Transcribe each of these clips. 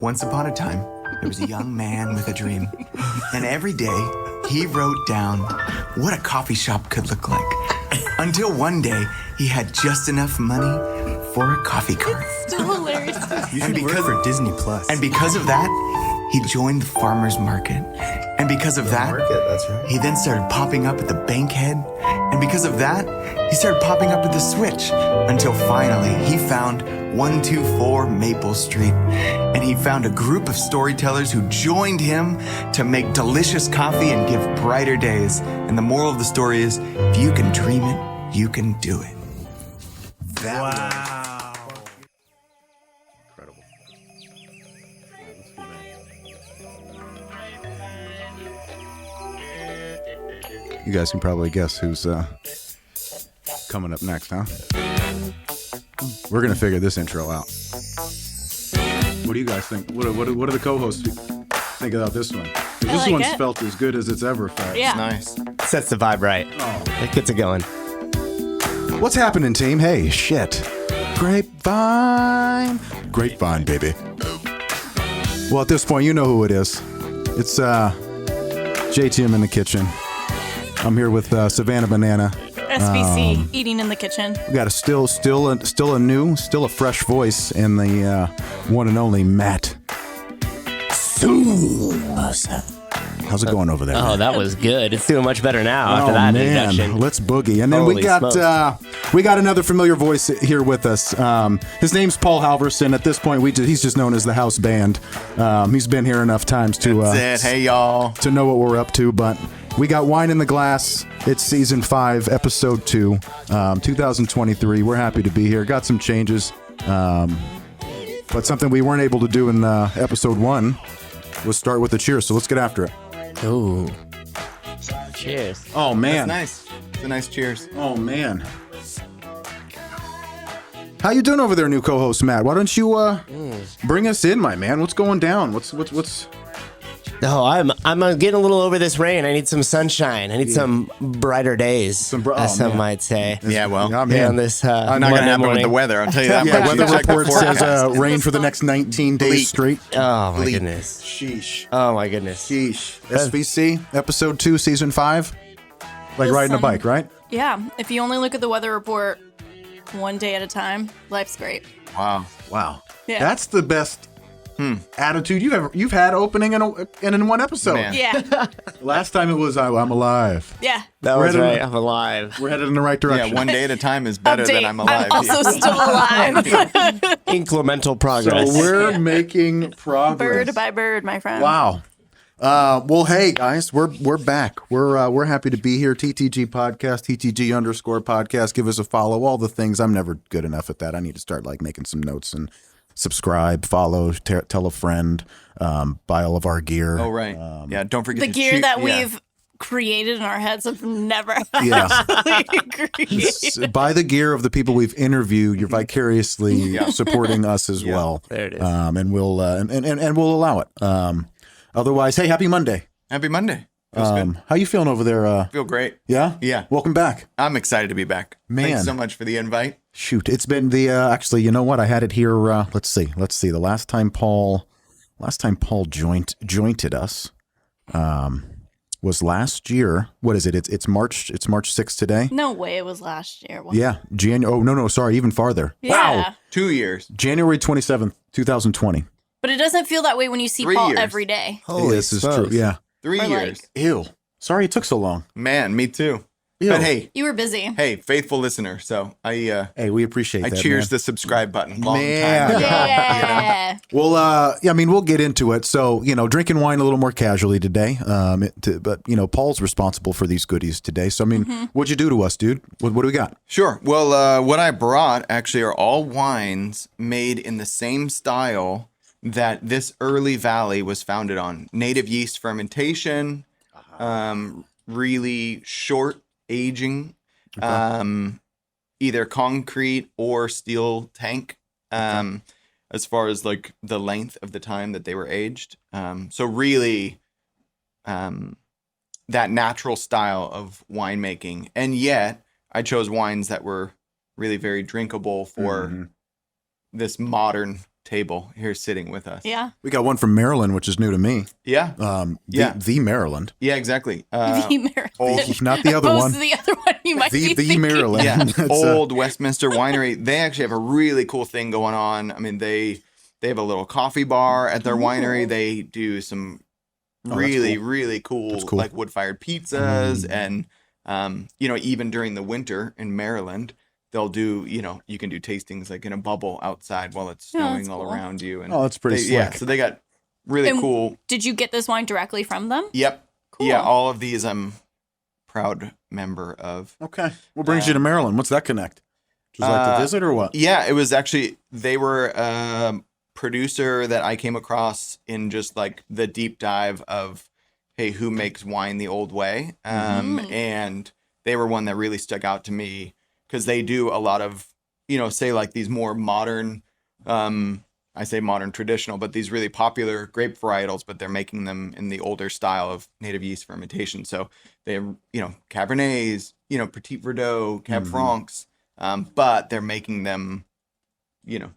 Once upon a time, there was a young man with a dream. And every day, he wrote down what a coffee shop could look like. Until one day, he had just enough money for a coffee cart. Still hilarious. You should work for Disney Plus. And because of that, he joined the farmer's market. And because of that, that's right. he then started popping up at the bankhead. And because of that, he started popping up at the switch. Until finally, he found 124 Maple Street. And he found a group of storytellers who joined him to make delicious coffee and give brighter days. And the moral of the story is, if you can dream it, you can do it. Wow. Incredible. You guys can probably guess who's coming up next, huh? We're gonna figure this intro out. What do you guys think? What do the co-hosts think about this one? 'Cause this like one's it. felt as good as it's ever felt. Yeah. Nice. Sets the vibe right. Oh. It gets it going. What's happening, team? Hey, shit. Grapevine. Grapevine, baby. Well, at this point, you know who it is. It's JTM in the kitchen. I'm here with Savannah Banana. SBC, eating in the kitchen. We got a still a fresh voice in the one and only Matt. How's it going over there? Oh, man? that was good. It's doing much better now after that introduction. Let's boogie. And then Holy we got another familiar voice here with us. His name's Paul Halvorsen. At this point, he's just known as the house band. He's been here enough times to That's it. Hey, y'all. to know what we're up to. But we got Wine in the Glass. It's season 5, episode 2, 2023. We're happy to be here. Got some changes, but something we weren't able to do in episode 1 was start with the cheers. So let's get after it. Ooh. Cheers. Oh man. That's nice. It's a nice cheers. Oh man. How you doing over there, new co-host Matt? Why don't you bring us in, my man? What's going down? What's Oh, I'm getting a little over this rain. I need some sunshine. I need some brighter days, as some might say. Yeah, well, I'm Here in. on this not going to Monday happen morning. with the weather. I'll tell you that. Yeah, much. weather Check the report says forecast. rain for the next 19 days Bleak. straight. Oh my Bleak. goodness. Sheesh. Oh my goodness. Sheesh. SVC, episode 2, season 5. Like riding a Listen. bike, right? Yeah, if you only look at the weather report one day at a time, life's great. Wow. Wow. Yeah. That's the best attitude you've had opening in one episode. Man. Yeah, Last time it was I'm alive. yeah. That We're was headed- right. I'm alive. We're headed in the right direction. Yeah, one day at a time is better Update. than I'm alive. I'm also still alive. Incremental So progress. we're making progress. Bird by bird, my friend. Wow. Well, hey guys, we're back. We're happy to be here. TTG podcast, TTG_podcast. Give us a follow. All the things. I'm never good enough at that. I need to start like making some notes and subscribe, follow, tell a friend, buy all of our gear. Oh, right. Yeah, don't forget The to gear shoot- that yeah. we've created in our heads have never Yeah. actually created. Buy the gear of the people we've interviewed. You're vicariously Yeah. supporting us as well. There it is. And we'll and we'll allow it. Otherwise, hey, happy Monday. Happy Monday. Feels good. How you feeling over there? Feel great. Yeah? Yeah. Welcome back. I'm excited to be back. Man. Thanks so much for the invite. Shoot, it's been the actually, you know what? I had it here. Let's see. The last time Paul jointed us was last year. What is it? It's March 6th today. No way it was last year. What? Yeah, Oh no, sorry, even farther. Yeah. 2 years. January 27th, 2020. But it doesn't feel that way when you see 3 Paul years. every day. Holy This is smokes. true. Yeah. 3 Or like- years. Ew. Sorry it took so long. Man, me too. Ew. But hey, You were busy. faithful listener. So I Hey, we appreciate that. cheers man. the subscribe button. Long Man. time ago. Yeah. Well, yeah, I mean, we'll get into it. So, drinking wine a little more casually today. But Paul's responsible for these goodies today. So, I mean, what'd you do to us, dude? What do we got? Sure. Well, what I brought actually are all wines made in the same style that this early valley was founded on. Native yeast fermentation, really short aging, either concrete or steel tank, as far as like the length of the time that they were aged. So really, that natural style of winemaking. And yet I chose wines that were really very drinkable for this modern table here sitting with us. Yeah. We got one from Maryland, which is new to me. Yeah. The Maryland. Yeah, exactly. The Maryland. Not the other Opposed one. to the other one you might be The thinking. Maryland. Yeah. It's, Old Westminster Winery. They actually have a really cool thing going on. I mean, they have a little coffee bar at their winery. They do some really cool, like wood-fired pizzas. And, even during the winter in Maryland, they'll do, you can do tastings like in a bubble outside while it's snowing all around you. And that's pretty slick. Yeah, so they got really cool. Did you get this wine directly from them? Yep. Cool. Yeah, all of these I'm proud member of. Okay. What brings you to Maryland? What's that connect? Just like to visit or what? Yeah, it was actually, they were a producer that I came across in just like the deep dive of, hey, who makes wine the old way? And they were one that really stuck out to me because they do a lot of, say like these more modern, I say modern traditional, but these really popular grape varietals, but they're making them in the older style of native yeast fermentation. So they have, Cabernets, Petit Verdot, Cab Francs, but they're making them,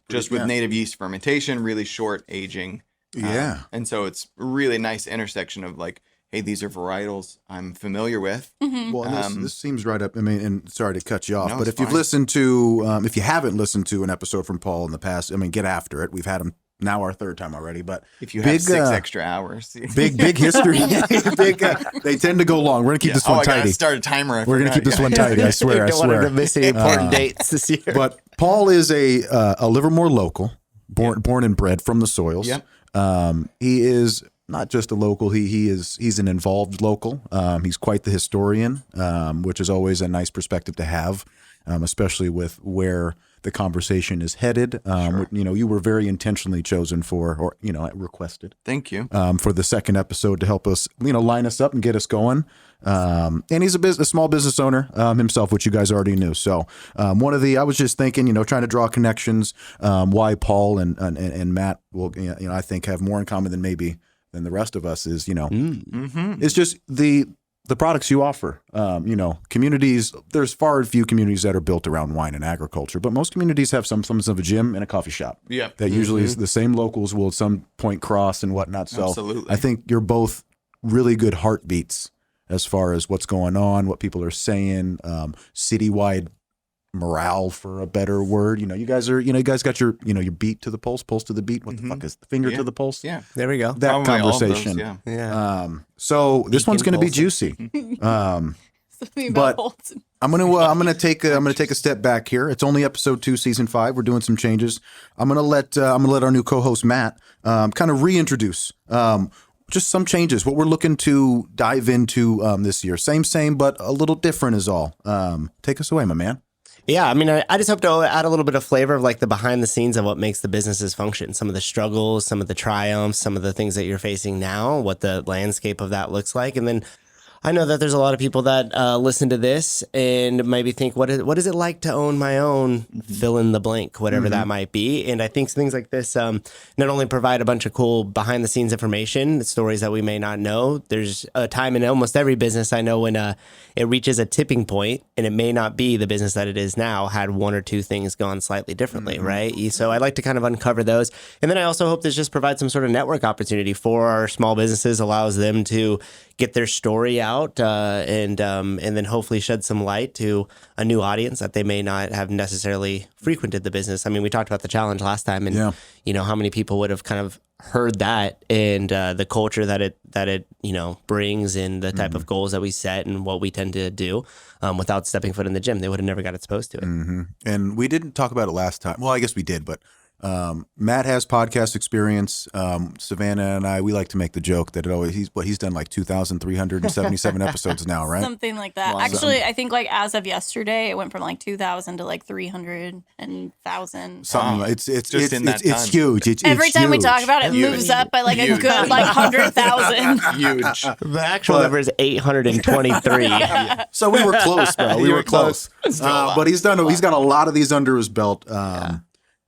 just with native yeast fermentation, really short aging. And so it's a really nice intersection of like, hey, these are varietals I'm familiar with. Well, this seems right up. I mean, and sorry to cut you off, but if fine. you've listened to, if you haven't listened to an episode from Paul in the past, I mean, get after it. We've had him now our third time already, but if you have 6 extra hours, big history. They tend to go long. We're gonna keep this one I gotta tidy. start a timer. We're gonna keep this one tidy. I swear. I don't want her swear. to miss any important dates this year. But Paul is a Livermore local, born and bred from the soils. Yep. He is not just a local. He's an involved local. He's quite the historian, which is always a nice perspective to have, especially with where the conversation is headed. You were very intentionally chosen or requested. Thank you. For the second episode to help us, line us up and get us going. And he's a small business owner himself, which you guys already knew. So I was just thinking, trying to draw connections. Why Paul and Matt will, I think have more in common than the rest of us is, it's just the products you offer. Communities, there's far few communities that are built around wine and agriculture, but most communities have some of a gym and a coffee shop. Yeah. That usually is the same locals will at some point cross and whatnot. So Absolutely. I think you're both really good heartbeats as far as what's going on, what people are saying, citywide morale, for a better word. You guys got your beat to the pulse to the beat. What the fuck is the finger to the pulse? Yeah. There we go. That Probably all of those, conversation. Yeah. So this one's going to be pulse. juicy. Something about But Bolton. I'm gonna take a step back here. It's only episode 2, season 5. We're doing some changes. I'm gonna let our new co-host Matt kind of reintroduce just some changes. What we're looking to dive into this year. Same, but a little different is all. Take us away, my man. Yeah, I mean, I just hope to add a little bit of flavor of like the behind the scenes of what makes the businesses function. Some of the struggles, some of the triumphs, some of the things that you're facing now, what the landscape of that looks like. And then I know that there's a lot of people that listen to this and maybe think, what is it like to own my own fill in the blank, whatever that might be. And I think things like this not only provide a bunch of cool behind the scenes information, stories that we may not know. There's a time in almost every business I know when it reaches a tipping point, and it may not be the business that it is now had one or two things gone slightly differently, right? So I'd like to kind of uncover those. And then I also hope this just provides some sort of network opportunity for our small businesses, allows them to get their story out and then hopefully shed some light to a new audience that they may not have necessarily frequented the business. I mean, we talked about the challenge last time, and how many people would have kind of heard that and the culture that it brings, and the type of goals that we set and what we tend to do without stepping foot in the gym. They would have never got exposed to it. And we didn't talk about it last time. Well, I guess we did, but Matt has podcast experience. Savannah and I, we like to make the joke that he's done like 2,377 episodes now, right? Something like that. Actually, I think like as of yesterday, it went from like 2,000 to like 300 and 1,000. Something. It's Just in that time. it's huge. Every it's time we huge. talk about it, it moves up by like a good like 100,000. Huge. The actual number is 823. So we were close, bro. We were close. But he's got a lot of these under his belt.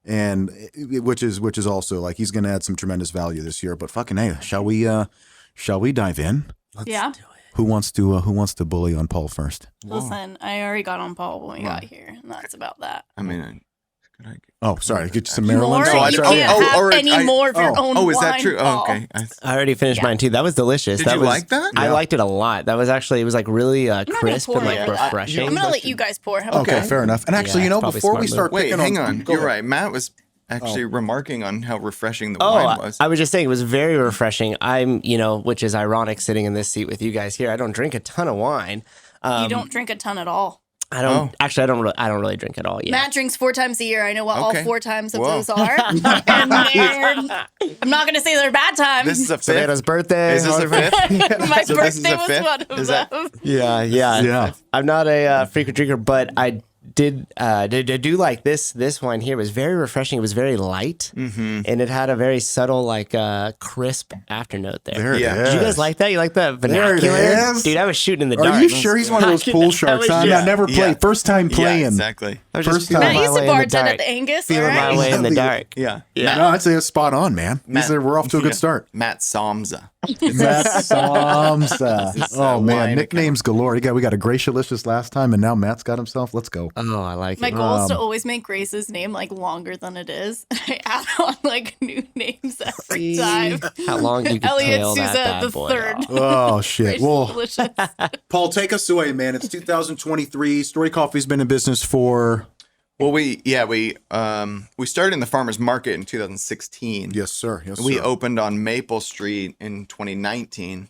And which is also like he's going to add some tremendous value this year. But fucking hey, shall we dive in? Let's Yeah. do it. Who wants to bully on Paul first? Listen, I already got on Paul when we got here, and that's about that. I mean, Could I? Oh, sorry. Get you some Maryland. More? So I You tried- can't have or any I- more of your own Oh, is that wine, true? Oh, Paul. okay. I already finished mine too. That was delicious. Did that you was, like that? I liked it a lot. That was actually, it was like really gonna crisp pour and like it. refreshing. I'm gonna let you guys pour. How about Okay, that? fair enough. And actually, Yeah, you know, probably before smart we start Wait, picking hang on, on. Go You're ahead. right. Matt was actually remarking on how refreshing the Oh, wine was. I was just saying it was very refreshing. I'm, which is ironic sitting in this seat with you guys here. I don't drink a ton of wine. You don't drink a ton at all. I don't actually. I don't really drink at all. Yeah. Matt drinks 4 times a year. I know what all Okay. 4 times of Whoa. those are. And I'm not going to say they're bad times. This is a fifth. Savannah's birthday. Is this a fifth? My So this is birthday a was fifth? one of Is that- them. Yeah. Yeah. I'm not a frequent drinker, but I did do like this wine here. It was very refreshing. It was very light, and it had a very subtle, like crisp afternote there. There it Yeah. is. Did you guys like that? You like that There it vernacular? is. Dude, I was shooting in the dark. Are you sure he's one of those pool sharks? was I just- never played. Yeah. First time playing. Yeah, exactly. I was First just feeling time. Matt my used to way in the bartend dark. at the Angus. Feeling all right? my way in the dark. Yeah. Yeah. No, I'd say it's spot on, man. We're off to a good start. Matt Somza. Matt Somsa. This is, Oh man, wine nicknames galore. We got a Gracialicious last time, and now Matt's got himself. Let's go. Oh, I like My it. goal is to always make Grace's name like longer than it is. I add on like new names every time. How long you can Elliot tail that Souza bad the boy third. off. Oh shit. Grace Well, Delicious. Paul, take us away, man. It's 2023. Story Coffee's been in business for Well, we started in the farmers market in 2016. yes, sir. Yes, We sir. opened on Maple Street in 2019.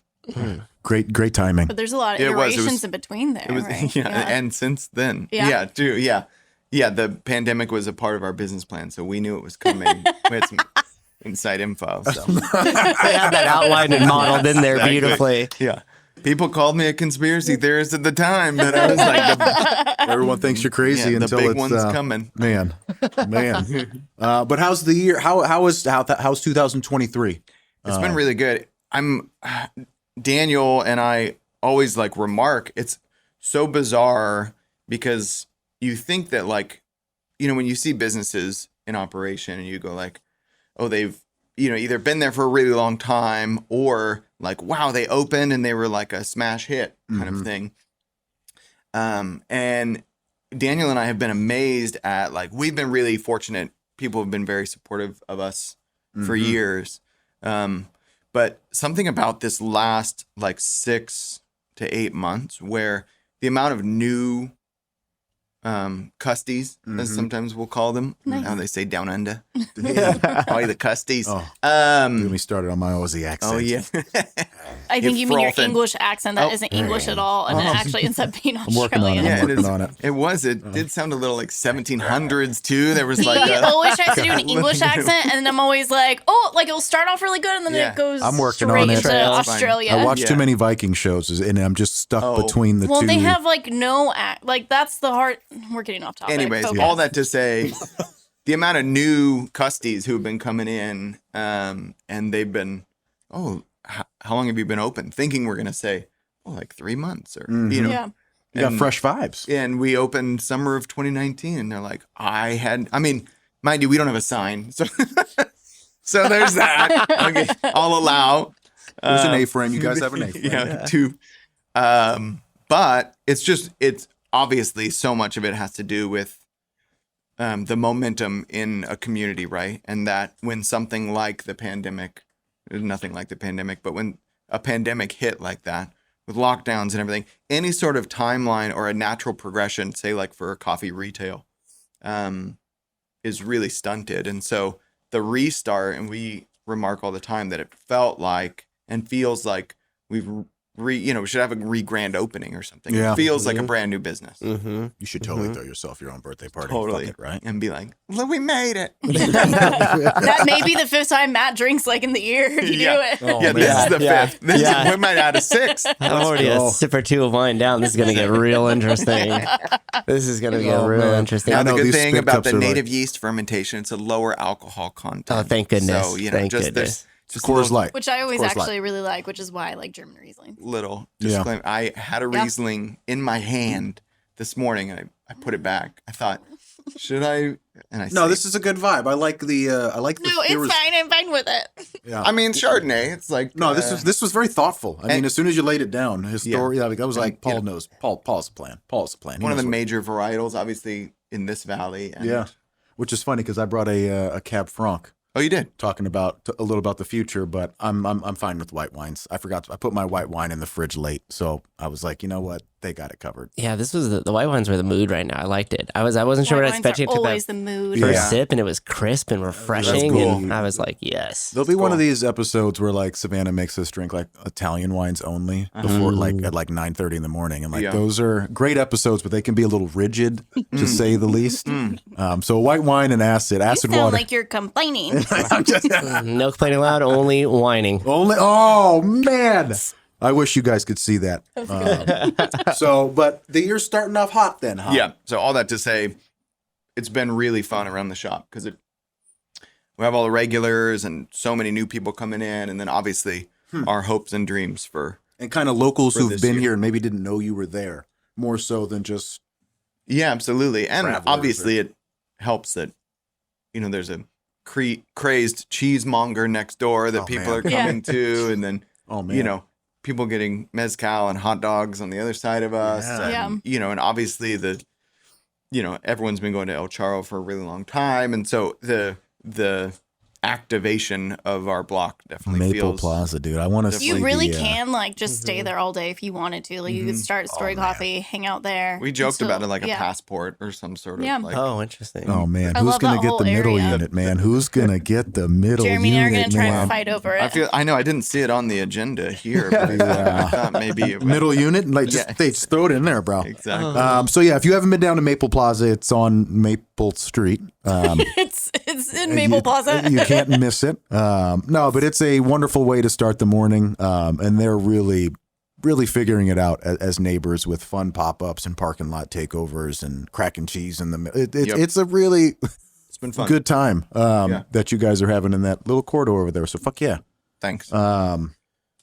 Great timing. But there's a lot of It was- iterations in between there. It was right? and since then, Yeah. the pandemic was a part of our business plan, so we knew it was coming. We had some inside info. So They have that outlined and modeled in there Exactly. beautifully. yeah, people called me a conspiration theorist at the time, but I was like, Everyone thinks you're crazy the until big it's one's coming. Man. But how's the year? How's 2023? It's been really good. Daniel and I always like remark it's so bizarre because you think that like, when you see businesses in operation and you go like, oh, they've, either been there for a really long time or like, wow, they opened and they were like a smash hit kind of thing. And Daniel and I have been amazed at like, we've been really fortunate. People have been very supportive of us for years. But something about this last like 6 to 8 months where the amount of new custies, as sometimes we'll call them, how they say down under. Probably the custies. Get me started on my Aussie accent. Oh, yeah. I think you mean your frothing. English accent that isn't English at all, and it actually ends up being I'm working on Australian. it. Yeah, I'm working on it. It did sound a little like 1700s too. There was He like always tries to do an English accent, and I'm always like, oh, like it'll start off really good, and then Yeah. it goes I'm working straight on it. into That's fine. Australia. I watch too Yeah. many Viking shows, and I'm just stuck Oh. between the Well, two. they have like no act. Like that's the heart. We're getting off topic. anyways, Focus. all that to say, the amount of new custies who've been coming in, and they've been, how long have you been open? Thinking we're gonna say, like 3 months or Yeah. you got and- fresh vibes. And we opened summer of 2019, and they're like, mind you, we don't have a sign, so so there's that. Okay, I'll allow. There's an A-frame. You guys have an A-frame. Yeah, two. But it's obviously so much of it has to do with the momentum in a community, right? And that when something like the pandemic, nothing like the pandemic, but when a pandemic hit like that with lockdowns and everything, any sort of timeline or a natural progression, say like for coffee retail, is really stunted. And so the restart, and we remark all the time that it felt like and feels like we've we should have a grand opening or something. Yeah. It feels like a brand new business. Mm-hmm. You should totally throw yourself your own birthday party. Totally. Fuck it, right? And be like, look, we made it. That may be the 5th time Matt drinks like in the year to do it. Yeah, this is the Yeah. fifth. This Yeah. we might add a sixth. I'm already go. a sip or two of wine down. This is going to get real interesting. This is going to get Oh, real man. interesting. Now, I the know good these thing spit about cups the are like- native yeast fermentation, it's a lower alcohol content. Oh, thank goodness. So, Thank just goodness. there's just Coors Light. Which I always Coors Light. actually really like, which is why I like German Riesling. little Yeah. disclaimer. I had a Yeah. Riesling in my hand this morning, and I put it back. I thought, should I? And I No, saved- this is a good vibe. I like the. No, it's fine. I'm fine with it. Yeah. I mean, Chardonnay. It's like No, this was very thoughtful. I mean, and- as soon as you laid it down, his story, like I was like, And, Paul you know- knows. Paul's a plan. Paul's a plan. He one of knows the what- major varietals, obviously in this valley. And Yeah. which is funny because I brought a Cab Franc. Oh, you did? Talking about a little about the future, but I'm fine with white wines. I put my white wine in the fridge late, so I was like, you know what, they got it covered. Yeah, this was the white wines were the mood right now. I liked it. I wasn't sure White what I wines expected. are Took always that the mood. first Yeah. sip, and it was crisp and refreshing, cool. and I was like, yes. There'll be one of these episodes where like Savannah makes us drink like Italian wines only before like at like 9:30 in the morning, and like those are great episodes, but they can be a little rigid to say the least. So white wine and acid You sound water. like you're complaining. I'm just No complaining loud, only whining. only. Oh man. I wish you guys could see that. But the year's starting off hot then, huh? Yeah. So all that to say, it's been really fun around the shop because we have all the regulars and so many new people coming in, and then obviously our hopes and dreams for. And kind of locals For who've this been year. here and maybe didn't know you were there, more so than just Yeah, absolutely. And Travelers obviously it helps that, there's a crazed cheesemonger next door that Oh, people man. are coming to. And then, oh man. people getting mezcal and hot dogs on the other side of us. Yeah. And, and obviously everyone's been going to El Charro for a really long time. And so the activation of our block definitely Maple feels. Plaza, dude. I want to see. You really the, can like just stay there all day if you wanted to. Like you could start Story Coffee, hang out there. We joked Still- about it like a yeah. passport or some sort of Yeah. like. Oh, interesting. Oh man, I who's love gonna that get whole the middle area. unit, man? Who's gonna get the middle Jeremy and I are unit, gonna try man? and fight over it. I know I didn't see it on the agenda here, but I thought maybe it was. Middle unit, like they just throw it in there, bro. Exactly. So yeah, if you haven't been down to Maple Plaza, it's on Maple Street. It's in Maple Plaza. You can't miss it. No, but it's a wonderful way to start the morning, and they're really figuring it out as neighbors with fun pop-ups and parking lot takeovers and cracking cheese in the. It's a really It's been fun. good time that you guys are having in that little corridor over there. So fuck yeah. Thanks.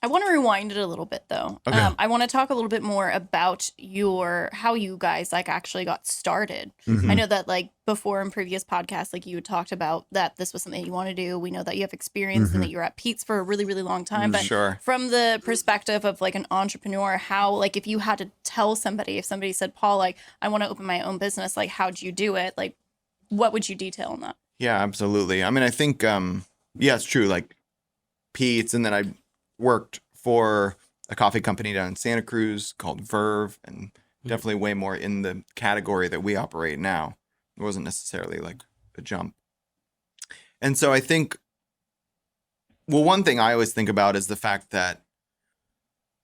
I want to rewind it a little bit though. Okay. I want to talk a little bit more about how you guys like actually got started. I know that like before in previous podcasts, like you had talked about that this was something you want to do. We know that you have experience and that you were at Pete's for a really, really long time. But Sure. from the perspective of like an entrepreneur, how like if you had to tell somebody, if somebody said, Paul, like I want to open my own business, like how'd you do it? Like what would you detail on that? Yeah, absolutely. I mean, I think, it's true. Like Pete's, and then I worked for a coffee company down in Santa Cruz called Verve, and definitely way more in the category that we operate now. It wasn't necessarily like a jump. And so I think, well, one thing I always think about is the fact that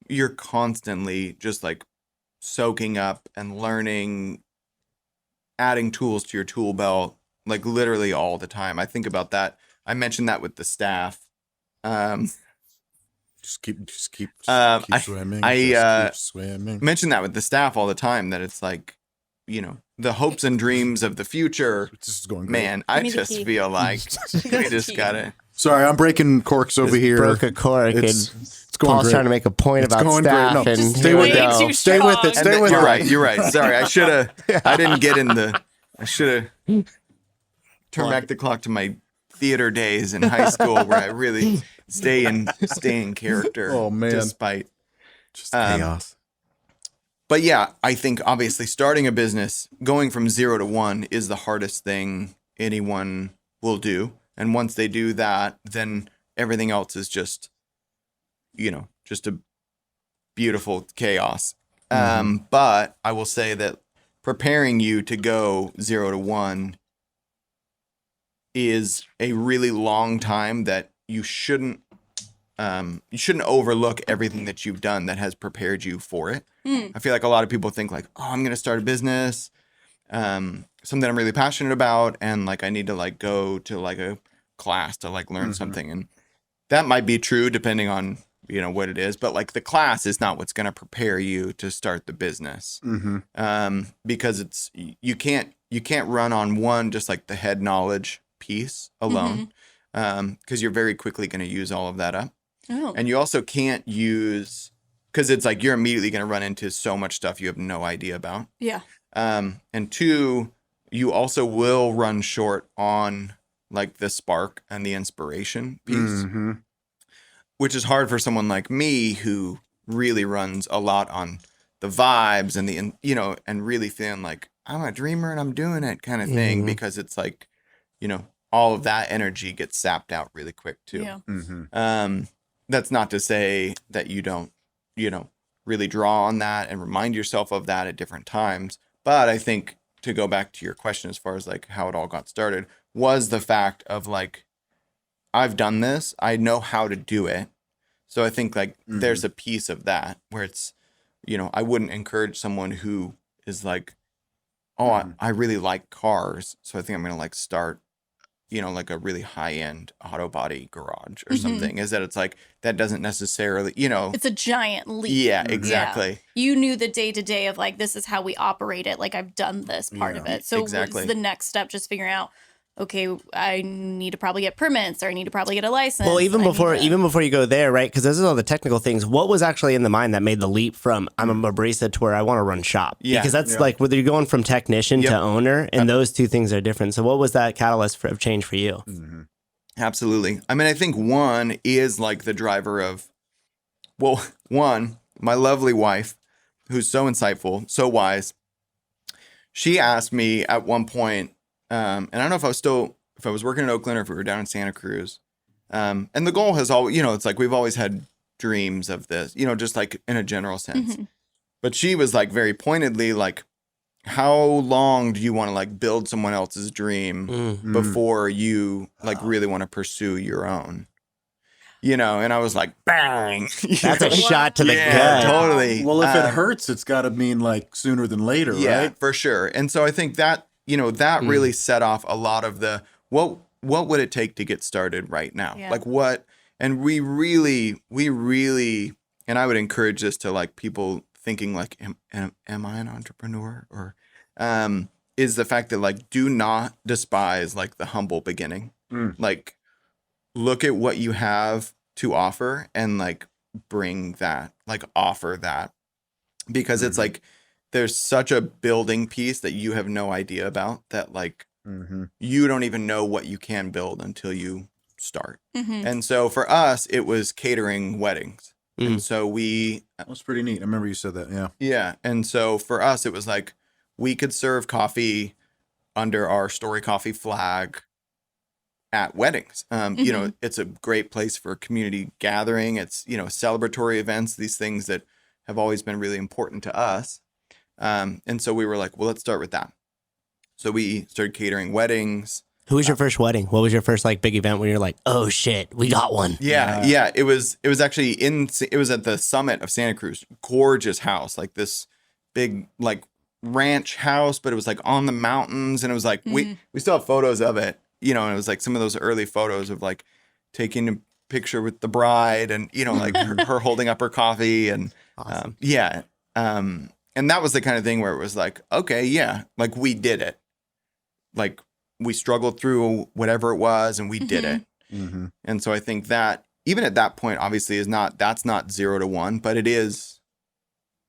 you're constantly just like soaking up and learning, adding tools to your tool belt, like literally all the time. I think about that. I mentioned that with the staff. Just keep swimming. keep swimming. Mention that with the staff all the time, that it's like, the hopes and dreams of the future. This is going great. Man, I Give me the just key. feel like we just key. gotta. Sorry, I'm breaking corks over here. Broke a cork, It's and going Paul's great. trying to make a point It's about going staff, great. No, and just stay here with we Way go. too Stay with it. strong. Stay with it. You're right. Sorry, I didn't get in the. I should have turned back the clock to my theater days in high school, where I really stay in character. Oh, man. Despite. Just chaos. But yeah, I think obviously starting a business, going from 0 to 1 is the hardest thing anyone will do. And once they do that, then everything else is just, just a beautiful chaos. But I will say that preparing you to go 0 to 1 is a really long time that you shouldn't overlook everything that you've done that has prepared you for it. I feel like a lot of people think like, oh, I'm going to start a business, something I'm really passionate about, and like I need to like go to like a class to like learn something. And that might be true depending on, what it is, but like the class is not what's going to prepare you to start the business. Because you can't run on one, just like the head knowledge piece alone. Because you're very quickly going to use all of that up. Oh. And you also can't use, because it's like you're immediately going to run into so much stuff you have no idea about. Yeah. And two, you also will run short on like the spark and the inspiration piece, which is hard for someone like me who really runs a lot on the vibes and and really feeling like I'm a dreamer and I'm doing it kind of thing, because it's like all of that energy gets sapped out really quick too. Yeah. That's not to say that you don't, really draw on that and remind yourself of that at different times. But I think to go back to your question, as far as like how it all got started, was the fact of like, I've done this, I know how to do it. So I think like there's a piece of that where it's, I wouldn't encourage someone who is like, oh, I really like cars, so I think I'm going to like start, like a really high end auto body garage or something. Is that it's like, that doesn't necessarily, it's a giant leap. Yeah, exactly. Yeah. You knew the day to day of like, this is how we operate it. Like I've done this part of it. So exactly. what's the next step? Just figuring out, okay, I need to probably get permits, or I need to probably get a license. Well, even before you go there, right? Because those are all the technical things. What was actually in the mind that made the leap from I'm a barista to where I want to run shop? Yeah. Because that's like whether you're going from technician to owner, and those two things are different. So what was that catalyst of change for you? Absolutely. I mean, I think one is like the driver of, well, one, my lovely wife, who's so insightful, so wise. She asked me at one point, and I don't know if I was working in Oakland or if we were down in Santa Cruz. And the goal has always, it's like we've always had dreams of this, just like in a general sense. But she was like very pointedly like, how long do you want to like build someone else's dream before you like really want to pursue your own? And I was like, bang. That's a shot to the gut. Totally. Well, if it hurts, it's got to mean like sooner than later, right? For sure. And so I think that, that really set off a lot of the, what would it take to get started right now? Yeah. Like what, and we really, and I would encourage this to like people thinking like, am I an entrepreneur? Or, is the fact that like, do not despise like the humble beginning. Like, look at what you have to offer and like bring that, like offer that, because it's like, there's such a building piece that you have no idea about that like you don't even know what you can build until you start. And so for us, it was catering weddings. And so That's pretty neat. I remember you said that. Yeah. Yeah. And so for us, it was like we could serve coffee under our Story Coffee flag at weddings. It's a great place for community gathering. It's, celebratory events, these things that have always been really important to us. And so we were like, well, let's start with that. So we started catering weddings. Who was your first wedding? What was your first like big event when you're like, oh shit, we got one? Yeah. It was actually it was at the summit of Santa Cruz. Gorgeous house, like this big like ranch house, but it was like on the mountains, and it was like we still have photos of it, and it was like some of those early photos of like taking a picture with the bride, and like her holding up her coffee, and awesome. And that was the kind of thing where it was like, okay, yeah, like we did it. Like we struggled through whatever it was and we did it. And so I think that even at that point, obviously that's not 0 to 1, but it is,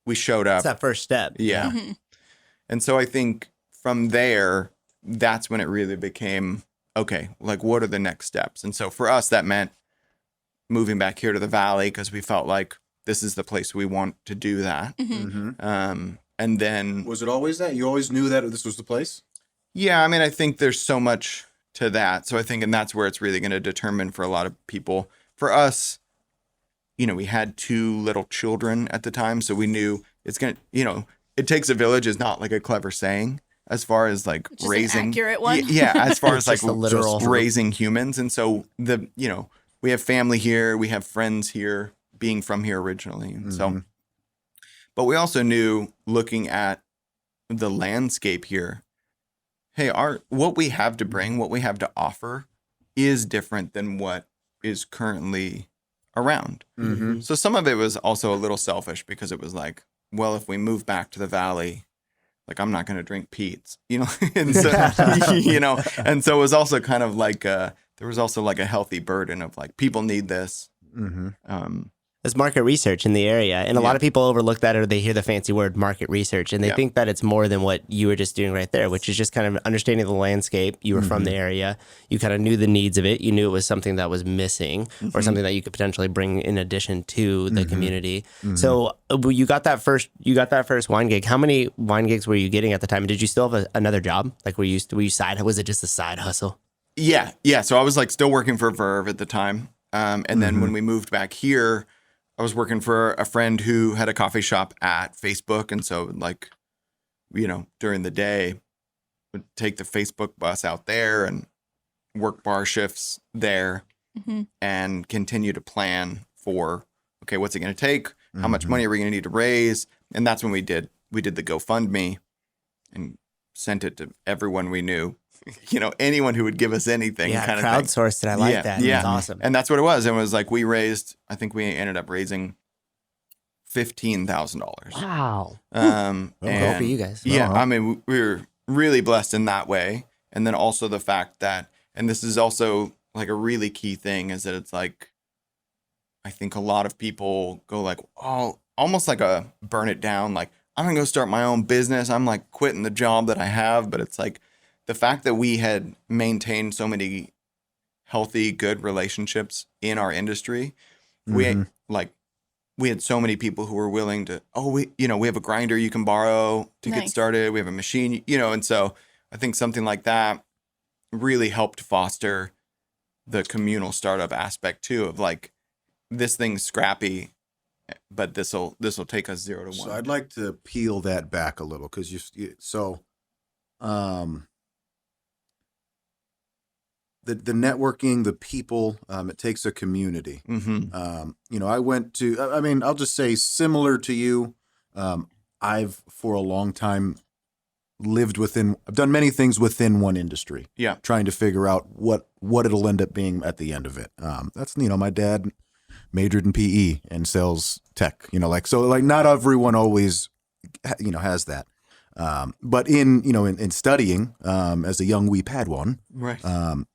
we showed up. It's that first step. Yeah. And so I think from there, that's when it really became, okay, like what are the next steps? And so for us, that meant moving back here to the Valley because we felt like this is the place we want to do that. And then... Was it always that? You always knew that this was the place? Yeah, I mean, I think there's so much to that. So I think, and that's where it's really going to determine for a lot of people. For us, we had 2 little children at the time, so we knew it's going to, it takes a village is not like a clever saying as far as like just raising... an accurate one. Yeah, as far as like literal. just raising humans. And so we have family here, we have friends here, being from here originally. And so, but we also knew looking at the landscape here, hey, what we have to bring, what we have to offer is different than what is currently around. So some of it was also a little selfish because it was like, well, if we move back to the Valley, like I'm not going to drink Pete's, and so, and so it was also kind of like, there was also like a healthy burden of like, people need this. There's market research in the area, and a lot of people overlook that, or they hear the fancy word market research, and they think that it's more than what you were just doing right there, which is just kind of understanding the landscape. You were from the area, you kind of knew the needs of it, you knew it was something that was missing, or something that you could potentially bring in addition to the community. So you got that first wine gig. How many wine gigs were you getting at the time? Did you still have another job? Like were you side? Was it just a side hustle? Yeah. So I was like still working for Verve at the time. And then when we moved back here, I was working for a friend who had a coffee shop at Facebook. And so like, during the day would take the Facebook bus out there and work bar shifts there and continue to plan for, okay, what's it going to take? How much money are we going to need to raise? And that's when we did the GoFundMe and sent it to everyone we knew, anyone who would give us anything. Yeah, kind of crowdsourced it. I like that. Yeah. That's awesome. And that's what it was. It was like I think we ended up raising $15,000. Wow. And Cool for you guys. Yeah, I mean, we were really blessed in that way. And then also the fact that, and this is also like a really key thing, is that it's like, I think a lot of people go like, oh, almost like a burn it down. Like, I'm going to go start my own business. I'm like quitting the job that I have. But it's like the fact that we had maintained so many healthy, good relationships in our industry. We had so many people who were willing to, we have a grinder you can borrow to get started. We have a machine, and so I think something like that really helped foster the communal startup aspect too, of like, this thing's scrappy, but this'll take us 0 to 1. So I'd like to peel that back a little, because the networking, the people, it takes a community. I went to, I'll just say similar to you. I've for a long time I've done many things within one industry. Yeah. Trying to figure out what it'll end up being at the end of it. That's, my dad majored in PE and sells tech, not everyone always, has that. But in studying, as a young wee Padawan, right.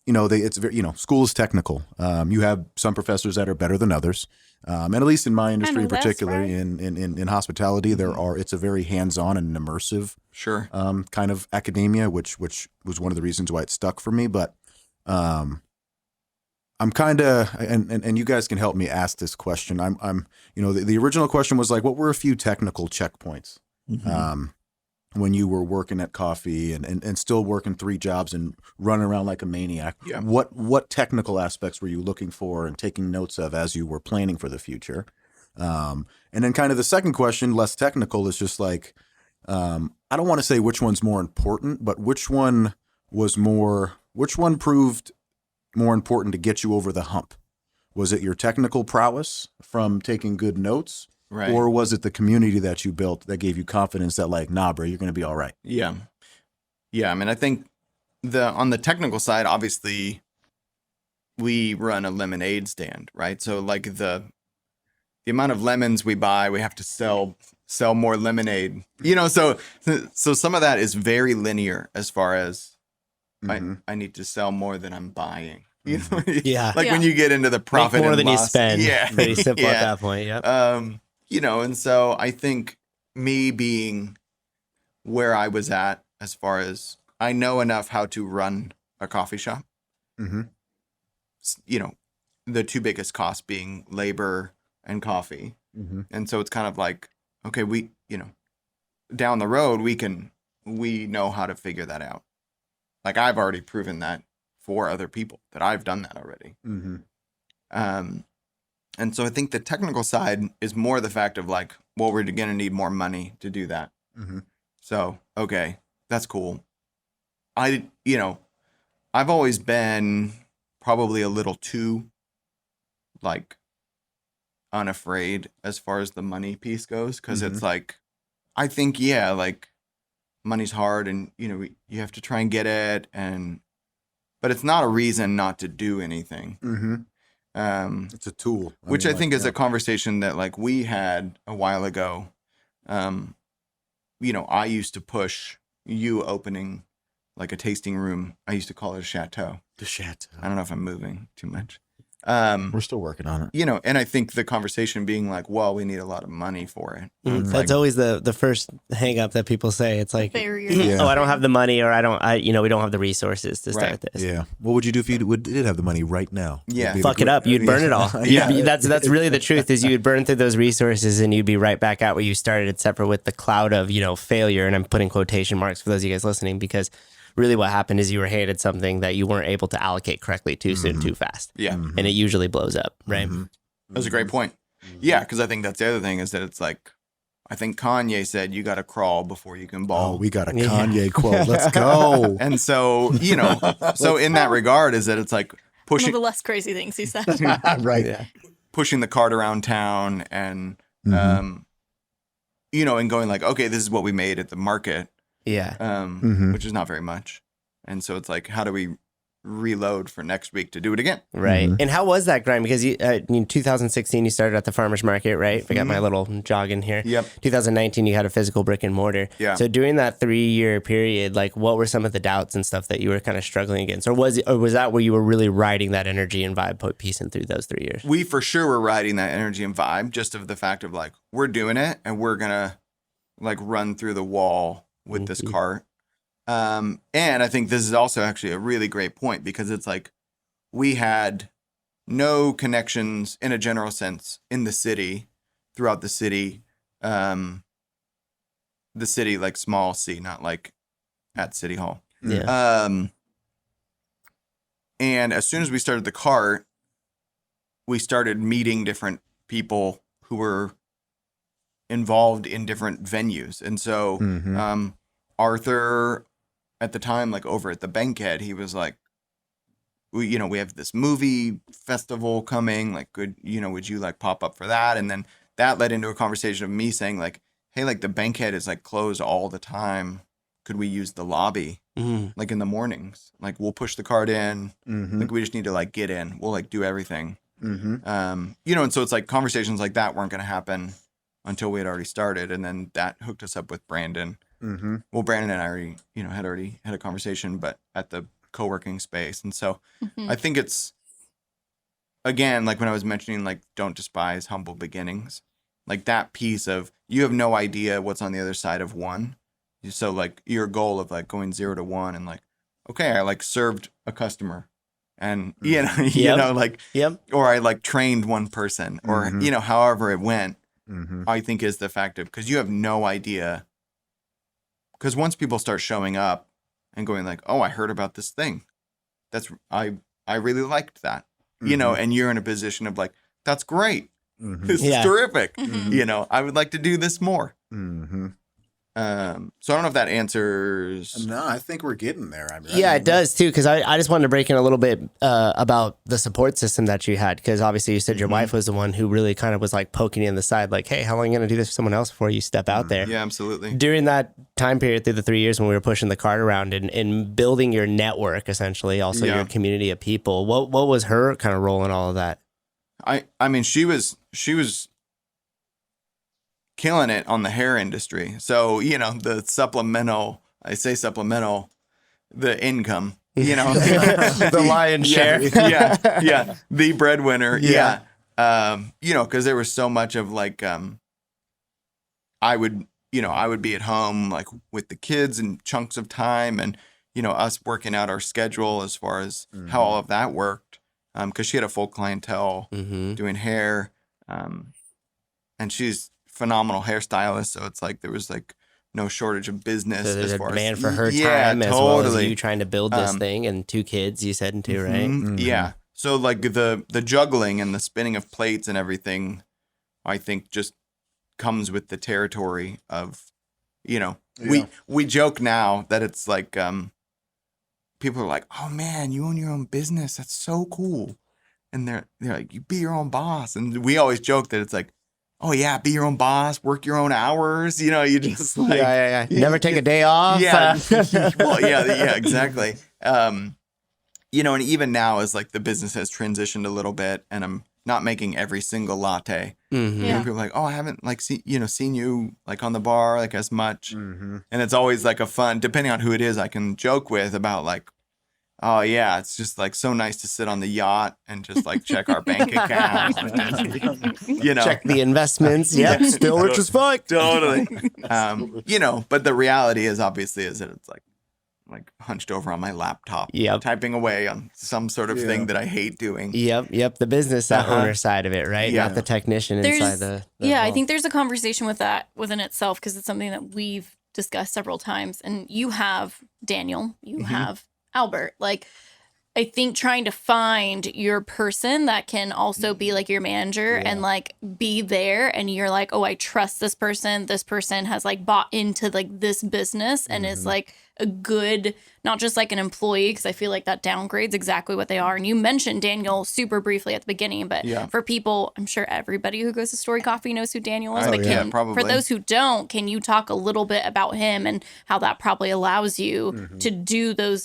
It's very, school is technical. You have some professors that are better than others. And at least in my industry in particular, right. in hospitality, it's a very hands-on and immersive, sure, kind of academia, which was one of the reasons why it stuck for me. But, I'm kind of, and you guys can help me ask this question. The original question was like, what were a few technical checkpoints? When you were working at coffee and still working 3 jobs and running around like a maniac, what technical aspects were you looking for and taking notes of as you were planning for the future? And then kind of the second question, less technical, is just like, I don't want to say which one's more important, but which one proved more important to get you over the hump? Was it your technical prowess from taking good notes? Right. Or was it the community that you built that gave you confidence that like, nah, bro, you're going to be all right? Yeah. Yeah. I mean, I think on the technical side, obviously we run a lemonade stand, right? So like the amount of lemons we buy, we have to sell more lemonade, so some of that is very linear as far as I need to sell more than I'm buying. Yeah. When you get into the profit Make more and than loss, you spend. Yeah. Pretty simple at that point. Yep. And so I think me being where I was at, as far as I know enough how to run a coffee shop, the 2 biggest costs being labor and coffee. And so it's kind of like, okay, we, down the road, we know how to figure that out. Like I've already proven that for other people, that I've done that already. And so I think the technical side is more the fact of like, well, we're going to need more money to do that. So, okay, that's cool. I've always been probably a little too like unafraid as far as the money piece goes. 'Cause it's like, I think, like money's hard and, you have to try and get it. But it's not a reason not to do anything. It's a tool. Which I think is a conversation that like we had a while ago. I used to push you opening like a tasting room. I used to call it a chateau. The chateau. I don't know if I'm moving too much. We're still working on it. And I think the conversation being like, well, we need a lot of money for it. That's always the first hang up that people say. It's like, barrier. oh, I don't have the money, or we don't have the resources to start this. Yeah. What would you do if you did have the money right now? Yeah. Fuck it up. You'd burn it all. That's really the truth, is you would burn through those resources and you'd be right back at where you started, except for with the cloud of, failure. And I'm putting quotation marks for those of you guys listening, because really what happened is you were handed something that you weren't able to allocate correctly too soon, too fast. Yeah. And it usually blows up, right? That's a great point. Yeah, because I think that's the other thing is that it's like, I think Kanye said, you got to crawl before you can ball. Oh, we got a Kanye quote. Let's go. And so, so in that regard is that it's like One of pushing the less crazy things he said. Right. Yeah. pushing the cart around town and, and going like, okay, this is what we made at the market, Yeah. which is not very much. And so it's like, how do we reload for next week to do it again? Right. And how was that grind? Because in 2016, you started at the farmer's market, right? If I got my little jog in here. Yep. 2019, you had a physical brick and mortar. Yeah. So during that 3-year period, like what were some of the doubts and stuff that you were kind of struggling against? Or was that where you were really riding that energy and vibe piecing through those 3 years? We for sure were riding that energy and vibe just of the fact of like, we're doing it and we're going to like run through the wall with this cart. And I think this is also actually a really great point because it's like we had no connections in a general sense in the city, throughout the city, like small C, not like at City Hall. Yeah. And as soon as we started the cart, we started meeting different people who were involved in different venues. And so Arthur at the time, like over at the Bankhead, he was like, we have this movie festival coming, like would you like pop up for that? And then that led into a conversation of me saying like, hey, like the Bankhead is like closed all the time. Could we use the lobby like in the mornings? Like we'll push the cart in. Like we just need to like get in. We'll like do everything. And so it's like conversations like that weren't going to happen until we had already started. And then that hooked us up with Brandon. Well, Brandon and I already had a conversation, but at the co-working space. And so I think it's, again, like when I was mentioning, like, don't despise humble beginnings, like that piece of you have no idea what's on the other side of one. So like your goal of like going 0 to 1 and like, okay, I like served a customer and, or I like trained one person or, however it went, I think is the fact of, because you have no idea. Because once people start showing up and going like, oh, I heard about this thing. I really liked that, and you're in a position of like, that's great. This is terrific. I would like to do this more. So I don't know if that answers. No, I think we're getting there. Yeah, it does too. Because I just wanted to break in a little bit about the support system that you had. Because obviously you said your wife was the one who really kind of was like poking you in the side, like, hey, how long are you going to do this for someone else before you step out there? Yeah, absolutely. During that time period through the 3 years when we were pushing the cart around and building your network, essentially, also your community of people, what was her kind of role in all of that? I mean, she was killing it on the hair industry. So, the supplemental, the income, the lion's share. Yeah. The breadwinner. Yeah. Cause there was so much of like, I would be at home like with the kids and chunks of time and, us working out our schedule as far as how all of that worked. Cause she had a full clientele doing hair. And she's phenomenal hairstylist, so it's like there was like no shortage of business. So there's as a far demand as, for her time as well as you trying to build this thing, and 2 kids you said too, right? Yeah. So like the juggling and the spinning of plates and everything, I think just comes with the territory of, we joke now that it's like people are like, oh man, you own your own business. That's so cool. And they're like, you be your own boss. And we always joke that it's like, oh yeah, be your own boss, work your own hours. You just like, yeah. Never take a day off. Yeah. Well, yeah, exactly. And even now as like the business has transitioned a little bit and I'm not making every single latte. People are like, oh, I haven't like seen you like on the bar, like as much. And it's always like a fun, depending on who it is, I can joke with about like, oh yeah, it's just like so nice to sit on the yacht and just like check our bank account. Check the investments. Yep, still rich as fuck. Totally. But the reality is obviously is that it's like hunched over on my laptop, typing away on some sort of thing that I hate doing. Yep. The business owner side of it, right? Yeah. Not the technician inside the I think there's a conversation with that within itself because it's something that we've discussed several times, and you have Daniel, you Mm-hmm. have Albert. Like, I think trying to find your person that can also be like your manager and like be there, and you're like, oh, I trust this person. This person has like bought into like this business and is like a good, not just like an employee, because I feel like that downgrades exactly what they are. And you mentioned Daniel super briefly at the beginning, but Yeah. for people, I'm sure everybody who goes to Story Coffee knows who Daniel is. Oh, But yeah, can, probably. for those who don't, can you talk a little bit about him and how that probably allows you to do that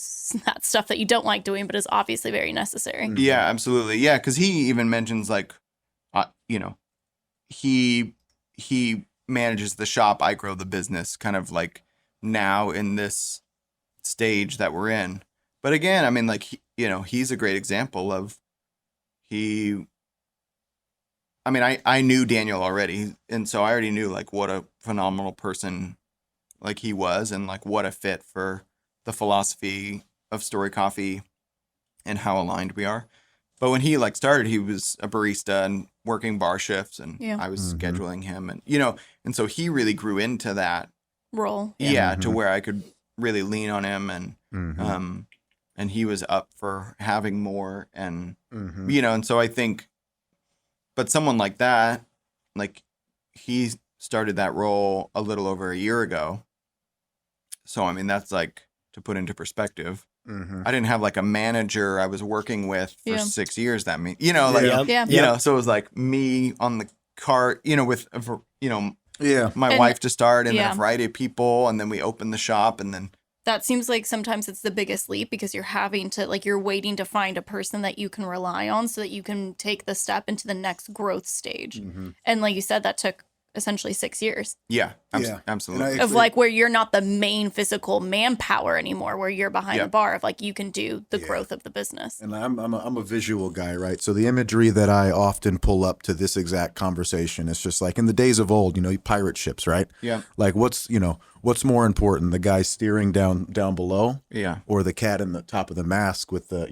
stuff that you don't like doing, but is obviously very necessary? Yeah, absolutely. Yeah, because he even mentions like, you know, he manages the shop. I grow the business, kind of like now in this stage that we're in. But again, I mean, like he's a great example of I mean, I knew Daniel already, and so I already knew like what a phenomenal person like he was, and like what a fit for the philosophy of Story Coffee and how aligned we are. But when he like started, he was a barista and working bar shifts, and Yeah. I was scheduling him, and and so he really grew into that. Role. Yeah, to where I could really lean on him, and he was up for having more, and and so I think, but someone like that, like he started that role a little over a year ago. So I mean, that's like, to put into perspective, I didn't have like a manager I was working with for 6 years. That mean, so it was like me on the cart, with, my wife to start, and then a variety of people, and then we opened the shop, and then. That seems like sometimes it's the biggest leap, because you're having to, like, you're waiting to find a person that you can rely on so that you can take the step into the next growth stage. And like you said, that took essentially 6 years. Yeah, absolutely. Of like where you're not the main physical manpower anymore, where you're behind the bar, of like you can do the growth of the business. And I'm a visual guy, right? So the imagery that I often pull up to this exact conversation is just like in the days of old, pirate ships, right? Yeah. Like what's more important, the guy steering down below, or the cat in the top of the mast with the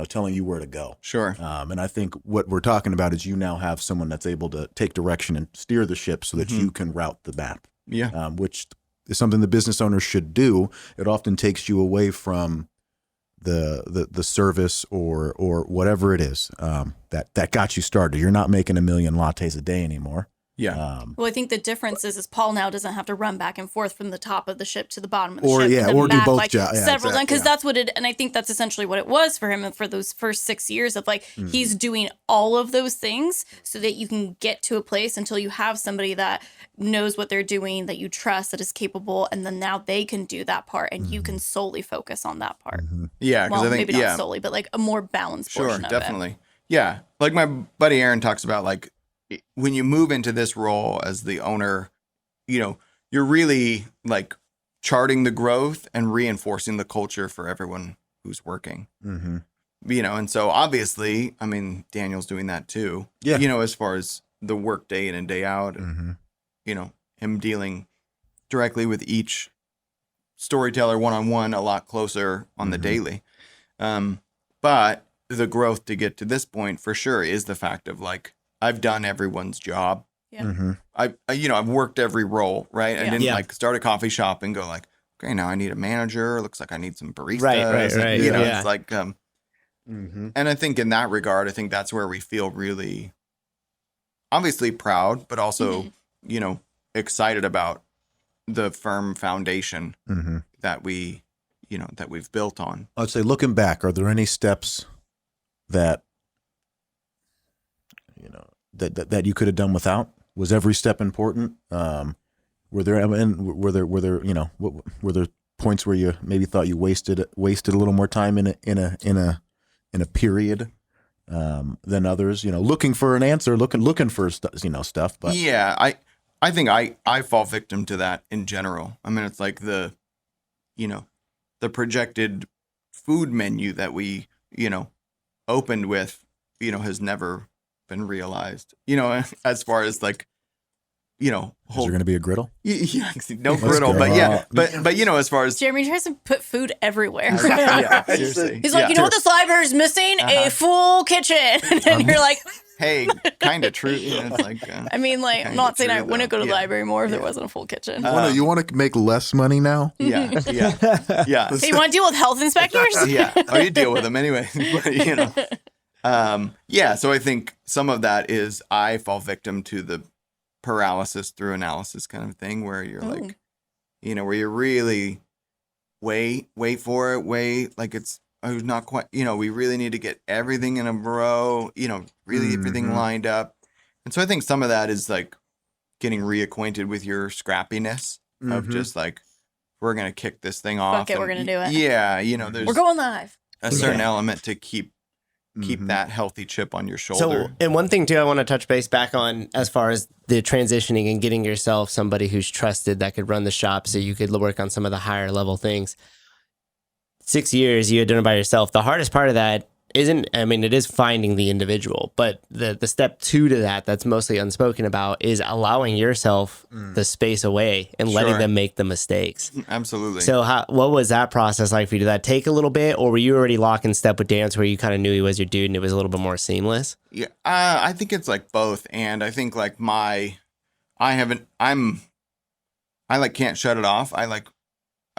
telling you where to go. Sure. And I think what we're talking about is you now have someone that's able to take direction and steer the ship so that you can route the map. Yeah. Which is something the business owner should do. It often takes you away from the service or whatever it is that got you started. You're not making 1 million lattes a day anymore. Yeah. Well, I think the difference is Paul now doesn't have to run back and forth from the top of the ship to the bottom of the ship. Or do both like jobs. Several times, because that's what it, and I think that's essentially what it was for him for those first 6 years of like, he's doing all of those things so that you can get to a place until you have somebody that knows what they're doing, that you trust, that is capable, and then now they can do that part, and you can solely focus on that part. Yeah, because Well, I think maybe not solely, but like a more balanced portion of it. Definitely. Yeah, like my buddy Aaron talks about, like when you move into this role as the owner, you're really like charting the growth and reinforcing the culture for everyone who's working. And so obviously, I mean, Daniel's doing that too. Yeah. As far as the work day in and day out, and, him dealing directly with each storyteller one-on-one a lot closer on the daily. But the growth to get to this point for sure is the fact of like, I've done everyone's job. Yeah. I've worked every role, right? I didn't like start a coffee shop and go like, okay, now I need a manager. Looks like I need some baristas. Right. And, it's like, and I think in that regard, I think that's where we feel really, obviously proud, but also, excited about the firm foundation that we, that we've built on. I'd say, looking back, are there any steps that that you could have done without? Was every step important? Were there points where you maybe thought you wasted a little more time in a period than others? Looking for an answer, looking for stuff. But yeah, I think I fall victim to that in general. I mean, it's like the projected food menu that we opened with has never been realized, as far as like, Is there going to be a griddle? Yeah, no griddle, go. but yeah, but as far as Jeremy tries to put food everywhere. yeah, seriously, He's like, you know what this library is missing? A full kitchen. And you're like, hey, kind of true. It's like, I mean, like, I'm not saying I wouldn't go to the library more if there wasn't a full kitchen. You want to make less money now? Yeah. Hey, you want to deal with health inspectors? Yeah. Oh, you deal with them anyway. But, yeah. So I think some of that is I fall victim to the paralysis through analysis kind of thing, where you're like, where you're really wait for it, like it's not quite, we really need to get everything in a row, really everything lined up. And so I think some of that is like getting reacquainted with your scrappiness of just like, we're going to kick this thing off. Fuck it, we're going to do it. Yeah. There's We're going live. a certain element to keep that healthy chip on your shoulder. So, and one thing too, I want to touch base back on as far as the transitioning and getting yourself somebody who's trusted that could run the shop so you could work on some of the higher level things. 6 years you had done it by yourself. The hardest part of that it is finding the individual, but the step 2 to that that's mostly unspoken about is allowing yourself the space away and letting them make the mistakes. Absolutely. So what was that process like for you? Did that take a little bit, or were you already lock in step with Dance where you kind of knew he was your dude and it was a little bit more seamless? Yeah, I think it's like both. And I think like I can't shut it off. I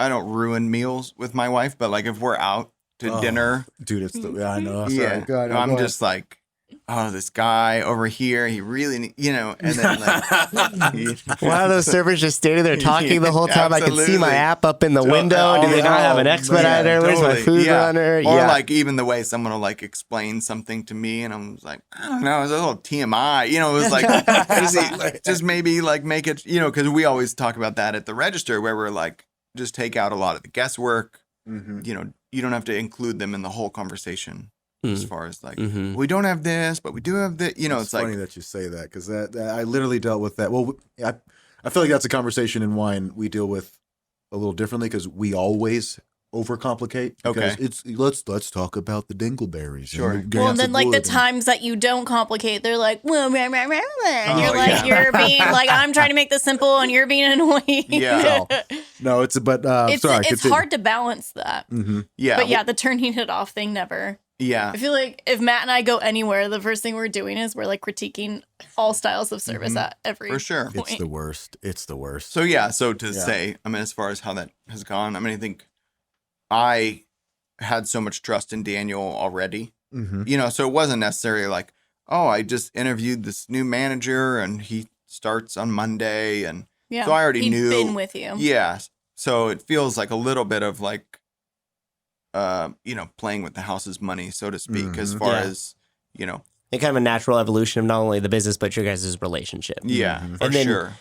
don't ruin meals with my wife, but like if we're out to dinner, dude, I know. Sorry. Yeah, Go ahead, I'm just like, oh, this guy over here, he really, and then like, wow, those servers just standing there talking the whole time. Absolutely. I can see my app up in the window. Do they not have an expediter? Where's my food runner? Or like even the way someone will like explain something to me, and I'm like, I don't know, it's a little TMI, it was like, just maybe like make it, because we always talk about that at the register where we're like, just take out a lot of the guesswork. You don't have to include them in the whole conversation as far as like, we don't have this, but we do have this, it's funny like, that you say that, because that I literally dealt with that. Well, I feel like that's a conversation in wine we deal with a little differently, because we always overcomplicate. Because it's let's talk about the dingleberries. Sure. Well, and then like the times that you don't complicate, they're like, well, and you're like, you're being like, I'm trying to make this simple, and you're being annoying. Yeah. No, it's it's hard to balance that. Yeah. But yeah, the turning it off thing never. Yeah. I feel like if Matt and I go anywhere, the first thing we're doing is we're like critiquing all styles of service at every For sure. point. It's the worst. It's the worst. So yeah, say, as far as how that has gone, I think I had so much trust in Daniel already, so it wasn't necessarily like, oh, I just interviewed this new manager and he starts on Monday. And so I already knew. Been with you. Yeah. So it feels like a little bit of like, playing with the house's money, so to speak, as far as, and kind of a natural evolution of not only the business, but your guys' relationship. Yeah, for and then sure.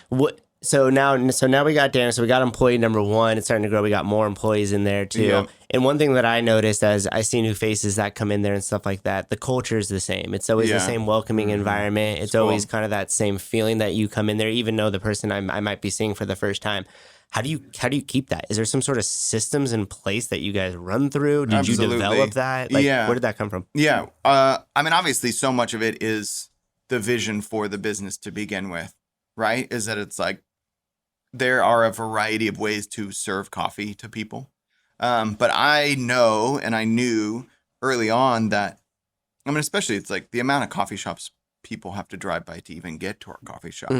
So now we got Dan. So we got employee number 1. It's starting to grow. We got more employees in there too. Yeah. And one thing that I noticed as I see new faces that come in there and stuff like that, the culture is the same. It's always the same welcoming environment. It's always kind of that same feeling that you come in there, even though the person I might be seeing for the first time. How do you keep that? Is there some sort of systems in place that you guys run through? Did you develop that? Where did that come from? Yeah. Obviously so much of it is the vision for the business to begin with, right? Is that it's like, there are a variety of ways to serve coffee to people. But I know, and I knew early on that, especially it's like the amount of coffee shops people have to drive by to even get to our coffee shop.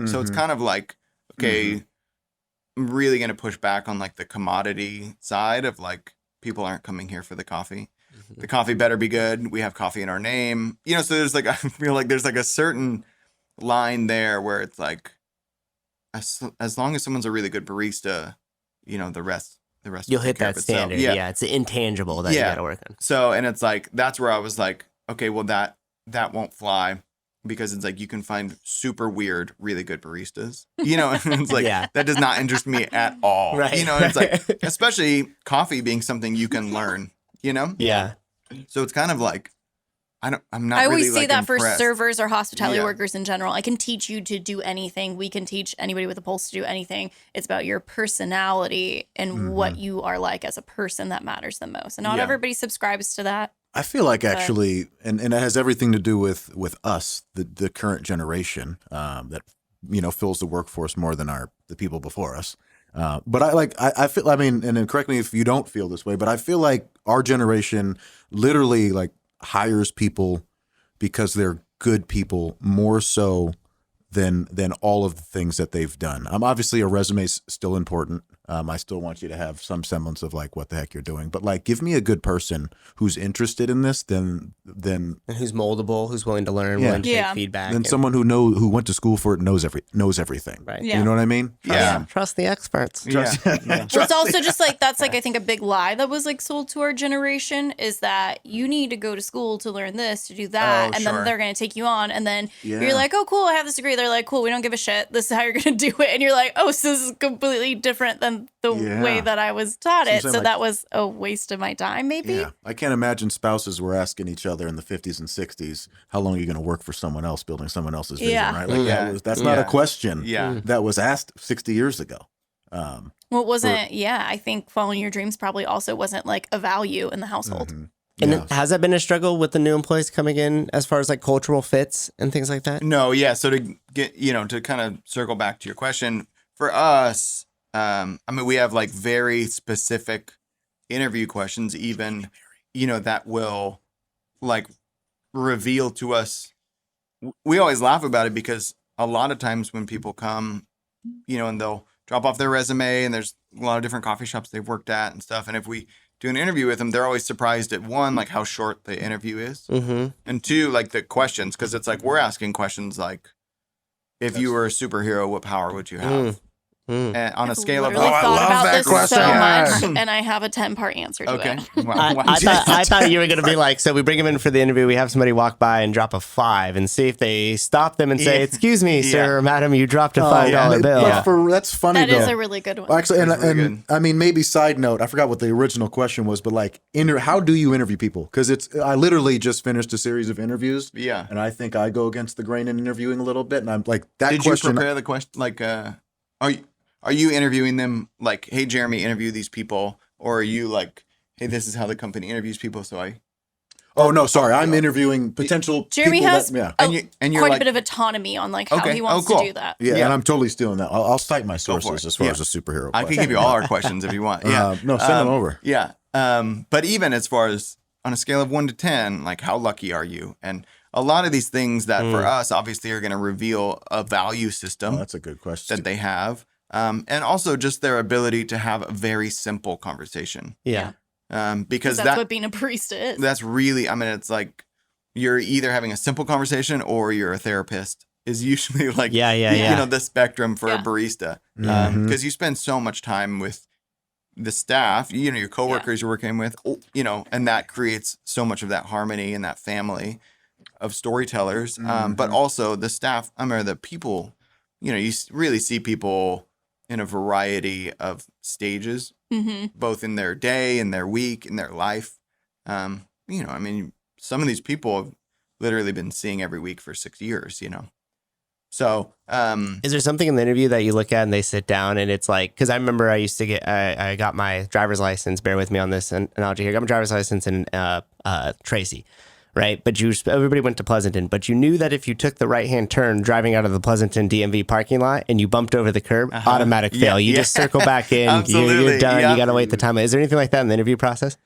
So it's kind of like, okay, I'm really going to push back on like the commodity side of like, people aren't coming here for the coffee. The coffee better be good. We have coffee in our name. So there's like, I feel like there's like a certain line there where it's like, as long as someone's a really good barista, the rest you'll hit that standard. Yeah, it's the intangible that you got to work on. So, and it's like that's where I was like, okay, well that won't fly, because it's like you can find super weird, really good baristas. And it's like that does not interest me at all. Right. It's like, especially coffee being something you can learn. Yeah. So it's kind of like, I'm not. I always really, say that impressed. for servers or hospitality workers in general. I can teach you to do anything. We can teach anybody with a pulse to do anything. It's about your personality and what you are like as a person that matters the most. And not everybody subscribes to that. I feel like actually, and it has everything to do with us, the current generation that fills the workforce more than the people before us. But I feel, I mean, and then correct me if you don't feel this way, but I feel like our generation literally like hires people because they're good people more so than all of the things that they've done. Obviously a resume is still important. I still want you to have some semblance of like what the heck you're doing, but like give me a good person who's interested in this, then and who's moldable, who's willing to learn, Yeah. willing to Yeah. take feedback. then and- someone who went to school for it knows everything. Right. Yeah. You know what I mean? Yeah. Trust the experts. Yeah. Well, it's also just like that's like I think a big lie that was like sold to our generation is that you need to go to school to learn this, to do that, Oh, and sure. then they're gonna take you on, and then Yeah. you're like, oh, cool, I have this degree. They're like, cool, we don't give a shit. This is how you're gonna do it, and you're like, oh, so this is completely different than the Yeah. way that I was taught it. Seems So like- that was a waste of my time, maybe. Yeah, I can't imagine spouses were asking each other in the 50s and 60s, how long are you going to work for someone else building someone else's vision, Yeah. right? Like Yeah. that's not a Yeah. question Yeah. that was asked 60 years ago. Well, it wasn't. Yeah, I think following your dreams probably also wasn't like a value in the household. Mhm. And Yeah. has that been a struggle with the new employees coming in as far as like cultural fits and things like that? No, yeah. So to get, to kind of circle back to your question, for us, I mean, we have like very specific interview questions, even, that will like reveal to us. We always laugh about it because a lot of times when people come, and they'll drop off their resume and there's a lot of different coffee shops they've worked at and stuff. And if we do an interview with them, they're always surprised at one, like how short the interview is. Mm-hmm. And two, like the questions, because it's like we're asking questions like, if you were a superhero, what power would you have? Mm. And on a I've scale of literally like, thought love about that this question. so Yeah. much, and I have a 10-part answer to okay, it. Wow. I thought you were going to be like, so we bring them in for the interview. We have somebody walk by and drop a 5 and see if they stop them and say, Yeah. "Excuse me, sir, Yeah. or madam, you dropped a Oh, $5 bill." but that's funny That though. is a really good one. Well, actually, and, That's really and good. I mean, maybe side note, I forgot what the original question was, but like, how do you interview people? Because I literally just finished a series of interviews, Yeah. and I think I go against the grain in interviewing a little bit, and I'm like, that Did question. you prepare the question? Like, are you interviewing them? Like, hey, Jeremy, interview these people, or are you like, hey, this is how the company interviews people? So Oh no, sorry, I'm interviewing potential. Jeremy people has that, yeah. And you're quite like, a bit of autonomy on like how Okay. he wants Oh, cool. to do that. Yeah, Yeah. and I'm totally stealing that. I'll cite my for sources it. as far Yeah. as a superhero. I can question. give you all our questions if you want. Yeah. No, send them over. Yeah. But even as far as on a scale of 1 to 10, like how lucky are you? And a lot of these things that for us obviously are going to reveal a value system Oh, that's a good question. that they have. And also just their ability to have a very simple conversation. Yeah. Because That's what being a barista is. that's really, I mean, it's like you're either having a simple conversation or you're a therapist is usually like, Yeah. the spectrum for a Yeah. barista. Mhm. Because you spend so much time with the staff, your coworkers you're working with, and that creates so much of that harmony and that family of storytellers. But also the staff, the people, you really see people in a variety of stages, Mm-hmm. both in their day, in their week, in their life. Some of these people have literally been seeing every week for 6 years, So, Is there something in the interview that you look at and they sit down and it's like, because I remember I used to get, I got my driver's license, bear with me on this analogy here, I got my driver's license in Tracy, right? But everybody went to Pleasanton, but you knew that if you took the right-hand turn driving out of the Pleasanton DMV parking lot and you bumped over the curb, automatic fail. You just circle back in, Absolutely. you're done, Yeah. you got to wait the time. Is there anything like that in the interview process?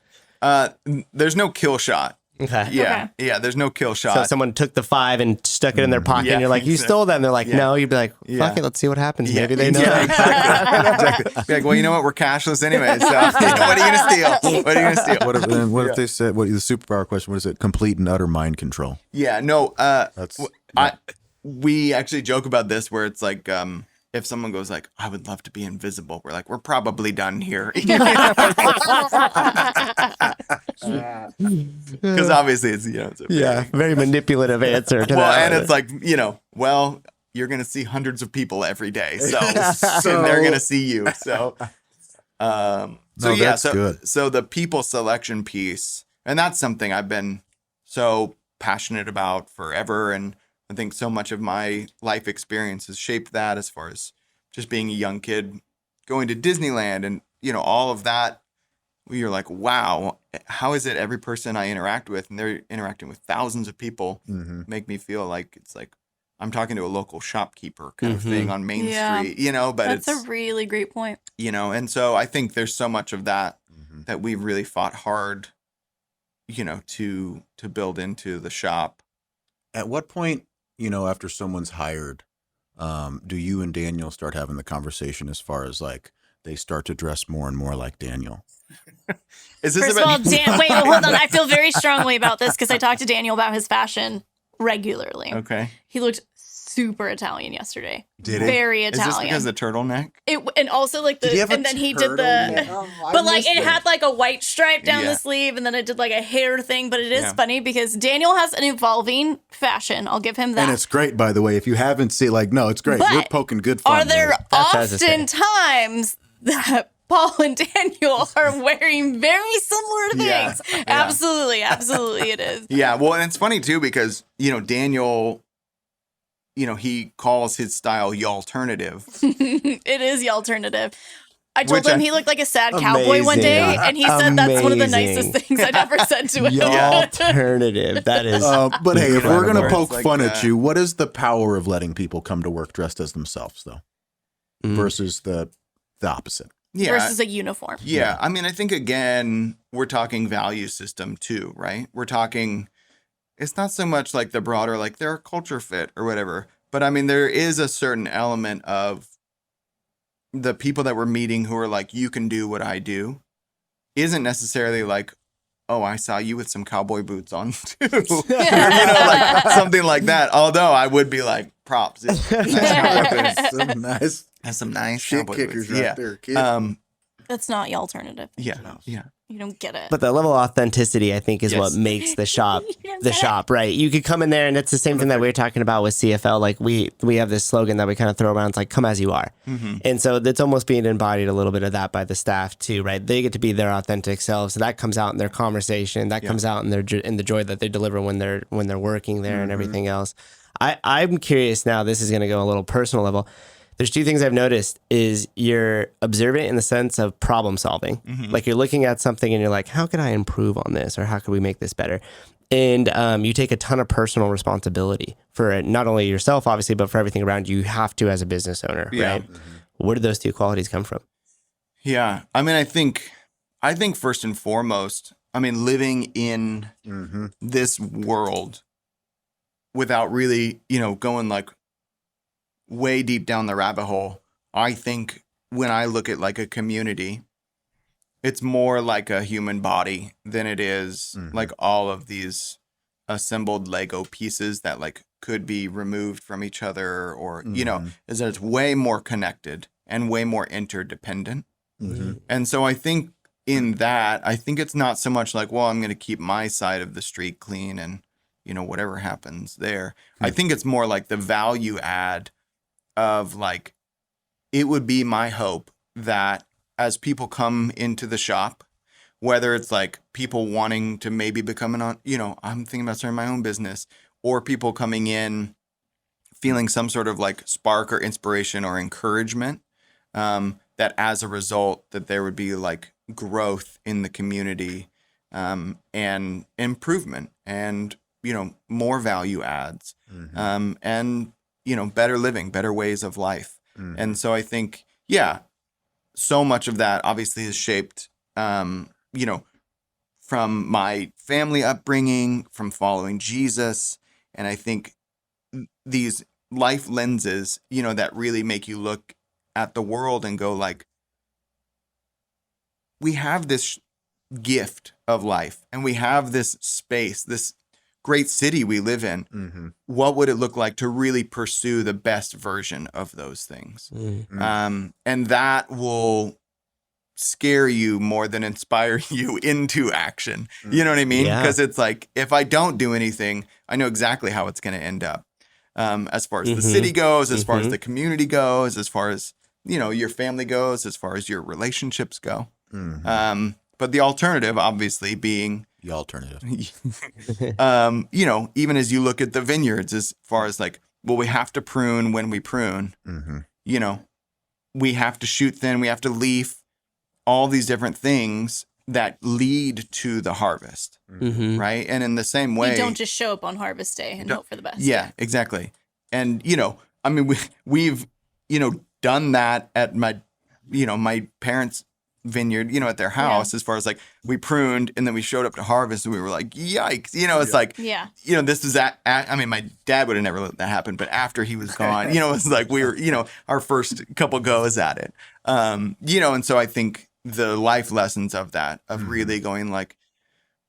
there's no kill shot. Okay. Yeah. Yeah. There's no kill shot. So if someone took the 5 and stuck it in their pocket Yeah. and you're like, you stole that. And they're like, Yeah. no. You'd be like, fuck Yeah. it. Let's see what happens. Yeah, Maybe they know. yeah, exactly. Be like, well, you know what? We're cashless anyway. So what are you gonna steal? What are you gonna steal? What if they said the superpower question? What is it? Complete and utter mind control. Yeah, no. That's We actually joke about this where it's like, if someone goes like, I would love to be invisible, we're like, we're probably done here. Because obviously it's, it's a very- Very manipulative answer to well, that. and it's like, well, you're going to see hundreds of people every day. So, and they're going to see you. So, that's good. So the people selection piece, and that's something I've been so passionate about forever. And I think so much of my life experience has shaped that as far as just being a young kid, going to Disneyland and, all of that. You're like, wow, how is it every person I interact with, and they're interacting with thousands of people, make me feel like it's like I'm talking to a local shopkeeper kind of thing on Main Yeah. Street, you know, but That's it's, a really great point. you know, and so I think there's so much of that that we've really fought hard, you know, to build into the shop. At what point, you know, after someone's hired, do you and Daniel start having the conversation as far as like they start to dress more and more like Daniel? Is this First of all, about wait, hold on. I feel very strongly about this because I talked to Daniel about his fashion regularly. Okay. He looked super Italian yesterday. Did he? Very Is Italian. this because of the turtleneck? And also like Did he have a and then he did the turtleneck? but like it had like a white stripe down Yeah. the sleeve and then it did like a hair thing, but it is Yeah. funny because Daniel has an evolving fashion. I'll give him that. And it's great, by the way. If you haven't seen, like, no, it's great. But You're poking good fun. Are there That's as I say. often times that Paul and Daniel are wearing very similar Yeah. things? Yeah. Absolutely it is. Yeah. Well, and it's funny too because, you know, Daniel, you know, he calls his style y'alternative. It is the alternative. I told Which him I- he looked like a sad cowboy one day, Amazing. and he said that's one of the Amazing. nicest things I'd ever said to him. Y'all alternative. That is. But hey, if we're going to Incredible. poke It's like fun at that. you, what is the power of letting people come to work dressed as themselves, though, versus the opposite? Yeah. Versus a uniform. Yeah. I mean, I think, again, we're talking value system too, right? We're talking, it's not so much like the broader, like they're a culture fit or whatever. But I mean, there is a certain element of the people that we're meeting who are like, you can do what I do, isn't necessarily like, oh, I saw you with some cowboy boots on too. Or, you know, like something like that. Although I would be like, props. Some nice That's some nice shit cowboy kickers boots. right Yeah. there, kid. That's not the alternative. Yeah. Yeah. You don't get it. But the level of authenticity, I think, is Yes. what makes the shop don't the get it. shop, right? You could come in there, and it's the same thing that we were talking about with CFL. Like we have this slogan that we kind of throw around. It's like, "Come as you are," and so it's almost being embodied a little bit of that by the staff too, right? They get to be their authentic selves, so that comes out in their conversation. That comes out in their in the joy that they deliver when they're working there and everything else. I'm curious now. This is going to go a little personal level. There's two things I've noticed is you're observant in the sense of problem solving. Like you're looking at something and you're like, how could I improve on this? Or how could we make this better? And you take a ton of personal responsibility for it, not only yourself, obviously, but for everything around you. You have to as a business owner, Yeah. right? Where do those two qualities come from? Yeah. I mean, I think first and foremost, I mean, living in this world without really, you know, going like way deep down the rabbit hole, I think when I look at like a community, it's more like a human body than it is like all of these assembled Lego pieces that like could be removed from each other or, you know, is that it's way more connected and way more interdependent. And so I think in that, I think it's not so much like, well, I'm going to keep my side of the street clean and, you know, whatever happens there. I think it's more like the value add of like, it would be my hope that as people come into the shop, whether it's like people wanting to maybe become you know, I'm thinking about starting my own business, or people coming in feeling some sort of like spark or inspiration or encouragement, that as a result that there would be like growth in the community, and improvement and, you know, more value adds, and, you know, better living, better ways of life. And so I think, yeah, so much of that obviously is shaped, you know, from my family upbringing, from following Jesus. And I think these life lenses, you know, that really make you look at the world and go like, we have this gift of life and we have this space, this great city we live in. What would it look like to really pursue the best version of those things? And that will scare you more than inspire you into action. You know what I mean? Yeah. Because it's like, if I don't do anything, I know exactly how it's going to end up. As far as the city goes, as far as the community goes, as far as, you know, your family goes, as far as your relationships go. But the alternative, obviously, being The alternative. you know, even as you look at the vineyards, as far as like, well, we have to prune when we prune, you know, we have to shoot thin, we have to leaf, all these different things that lead to the harvest, right? And in the same way, You don't just show up on harvest day and hope for the best. yeah, exactly. and I mean, we've done that at my parents' vineyard, at their house, as far as like we pruned and then we showed up to harvest and we were like, yikes, it's like, this is I mean, my dad would have never let that happen, but after he was gone, it's like we were, our first couple goes at it. And so I think the life lessons of that, of really going like,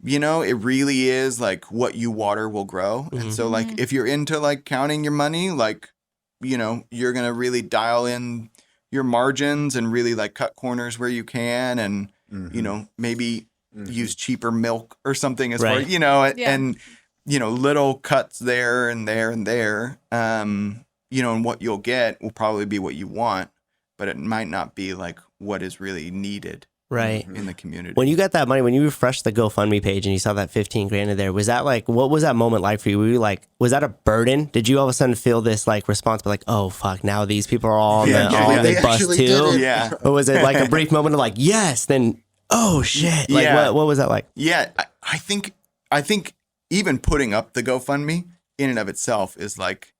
it really is like what you water will grow. And so like, if you're into like counting your money, like, you're going to really dial in your margins and really like cut corners where you can, and maybe use cheaper milk or something as far, and little cuts there and there and there, and what you'll get will probably be what you want, but it might not be like what is really needed in the community. When you got that money, when you refreshed the GoFundMe page and you saw that 15 grand in there, was that like, what was that moment like for you? Were you like, was that a burden? Did you all of a sudden feel this like response, like, oh fuck, now these people are all on the bus too? Yeah. Or was it like a brief moment of like, yes, then, oh shit. Like what was that like? Yeah. I think even putting up the GoFundMe in and of itself is like,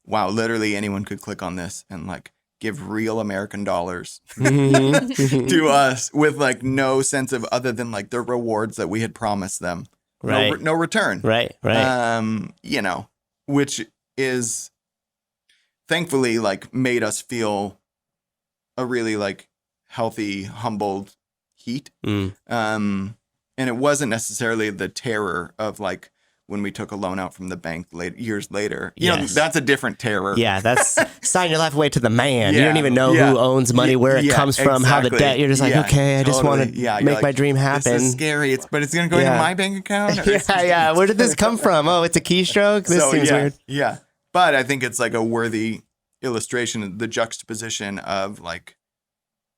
wow, literally anyone could click on this and like give real American dollars to us with like no sense of other than like the rewards that we had promised them. No return. Right. Which is thankfully like made us feel a really like healthy, humbled heat. And it wasn't necessarily the terror of like when we took a loan out from the bank years later. That's a different terror. Yeah, that's sign your life away to the man. You don't even know who owns money, where it comes from, how the debt. You're just like, okay, I just want to make my dream happen. This is scary. But it's going to go into my bank account? Yeah. Where did this come from? Oh, it's a keystroke? This seems weird. Yeah. But I think it's like a worthy illustration of the juxtaposition of like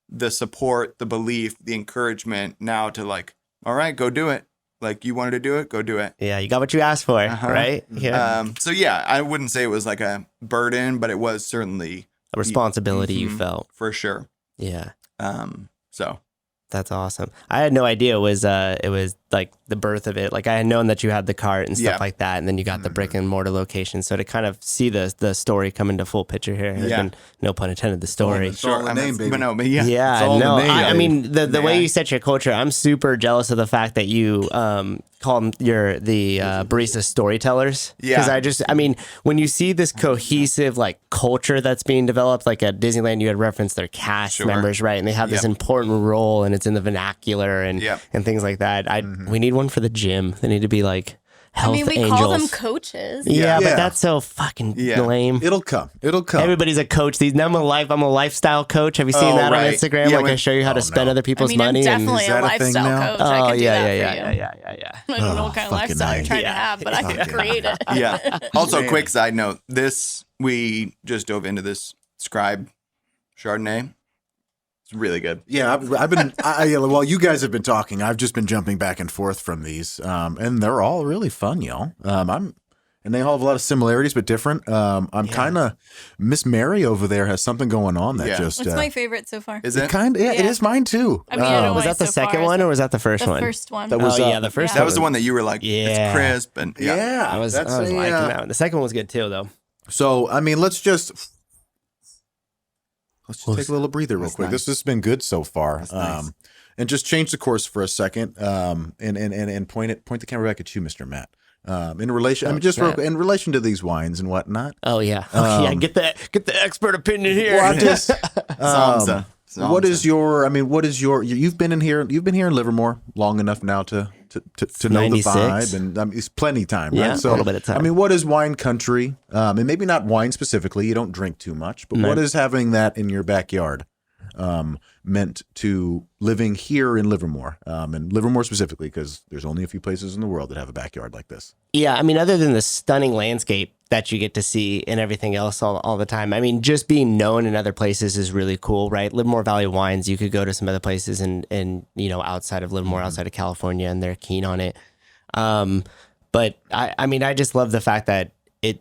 the support, the belief, the encouragement now to like, all right, go do it. Like you wanted to do it, go do it. Yeah, you got what you asked for, right? Yeah. So yeah, I wouldn't say it was like a burden, but it was certainly a responsibility you felt for sure. Yeah. So that's awesome. I had no idea it was like the birth of it. Like I had known that you had the cart and stuff like that, and then you got the brick and mortar location. So to kind of see the story come into full picture here has been, no pun intended, the story. It's all the name, baby. I mean the way you set your culture, I'm super jealous of the fact that you call them the barista storytellers. Because when you see this cohesive like culture that's being developed, like at Disneyland, you had referenced their cast members, right? And they have this important role, and it's in the vernacular and things like that. We need one for the gym. They need to be like health angels. We call them coaches. Yeah, but that's so fucking lame. It'll come. Everybody's a coach. I'm a lifestyle coach. Have you seen that on Instagram? Like I show you how to spend other people's money. I'm definitely a lifestyle coach. I can do that for you. Yeah. I don't know what kind of lifestyle you're trying to have, but I can create it. Yeah. Also, quick side note: we just dove into this Scribe Chardonnay. It's really good. Yeah, while you guys have been talking, I've just been jumping back and forth from these, and they're all really fun, y'all. And they all have a lot of similarities, but different. I'm kind of Miss Mary over there has something going on that just. It's my favorite so far. Is it? It is mine too. I mean, was that the second one or was that the first one? The first one. That was the first. That was the one that you were like, it's crisp and I was liking that one. The second one was good too, though. So I mean, let's just take a little breather real quick. Nice. This has been good so far. Nice. And just change the course for a second. And point the camera back at you, Mr. Matt. In relation, in relation to these wines and whatnot. Oh yeah, get the expert opinion here. Well, what is your? You've been in in Livermore long enough now to know the vibe, and it's plenty time, right? Yeah, so, a little bit of time. I mean, what is wine country? And maybe not wine specifically. You don't drink too much, but what is having that in your backyard meant to living here in Livermore, and Livermore specifically, because there's only a few places in the world that have a backyard like this. Yeah, I mean, other than the stunning landscape that you get to see and everything else all the time, I mean, just being known in other places is really cool, right? Livermore Valley Wines, you could go to some other places and outside of Livermore, outside of California, and they're keen on it. But I mean, I just love the fact that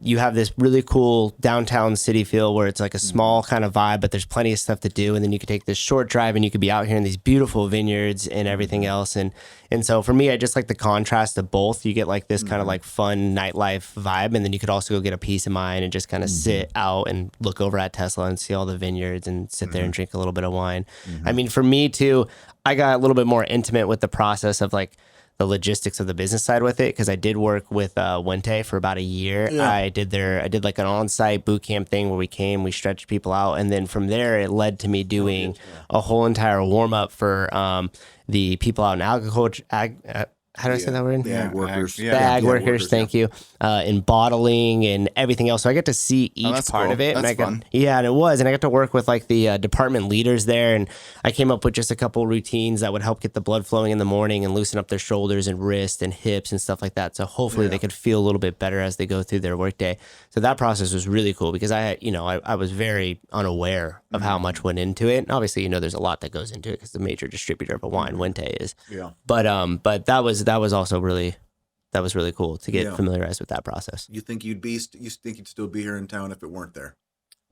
you have this really cool downtown city feel where it's like a small kind of vibe, but there's plenty of stuff to do. And then you could take this short drive and you could be out here in these beautiful vineyards and everything else. And so for me, I just like the contrast of both. You get like this kind of like fun nightlife vibe, and then you could also go get a peace of mind and just kind of sit out and look over at Tesla and see all the vineyards and sit there and drink a little bit of wine. I mean, for me too, I got a little bit more intimate with the process of like the logistics of the business side with it, because I did work with Wente for about a year. I did like an on-site boot camp thing where we stretched people out, and then from there it led to me doing a whole entire warm-up for the people out in agriculture. How do I say that word? The ag workers. The ag workers, thank you. In bottling and everything else. So I get to see each part of it. That's and fun. And it was. And I got to work with like the department leaders there. And I came up with just a couple routines that would help get the blood flowing in the morning and loosen up their shoulders and wrists and hips and stuff like that. So hopefully they could feel a little bit better as they go through their workday. So that process was really cool, because I was very unaware of how much went into it. And obviously, there's a lot that goes into it, because the major distributor of a wine, Wente, is. Yeah. But that was also really cool to get familiarized with that process. You think you'd still be here in town if it weren't there,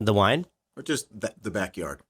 The wine? or just the backyard?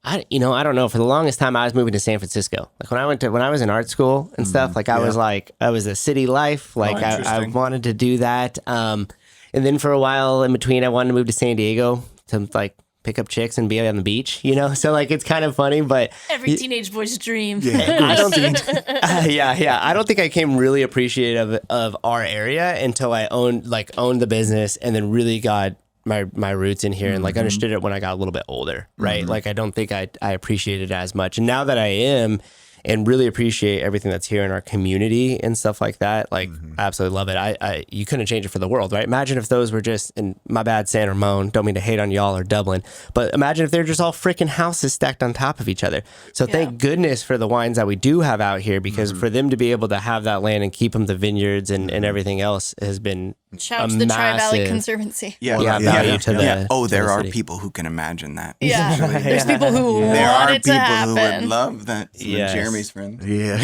I don't know. For the longest time, I was moving to San Francisco. Like when I was in art school and stuff. Like I was a city life. Like I interesting. wanted to do that. And then for a while in between, I wanted to move to San Diego to like pick up chicks and be on the beach. So like it's kind of funny, but Every teenage boy's dream. I don't think. I don't think I came really appreciative of our area until I owned the business, and then really got my roots in here and like understood it when I got a little bit older, right? Like I don't think I appreciated it as much, and now that I am, and really appreciate everything that's here in our community and stuff like that. Like, absolutely love it. You couldn't change it for the world, right? Imagine if those were just, and my bad, San Ramon, don't mean to hate on y'all or Dublin, but imagine if they're just all freaking houses stacked on top of each other. So thank goodness for the wines that we do have out here, because for them to be able to have that land and keep them the vineyards and everything else has been Shout out to the Tri-Valley Conservancy. value to the. Oh, there to the are city. people who can imagine that. Yeah. There's people who There want are it to people who happen. would love that. Some of Yes. Jeremy's friends. Yeah.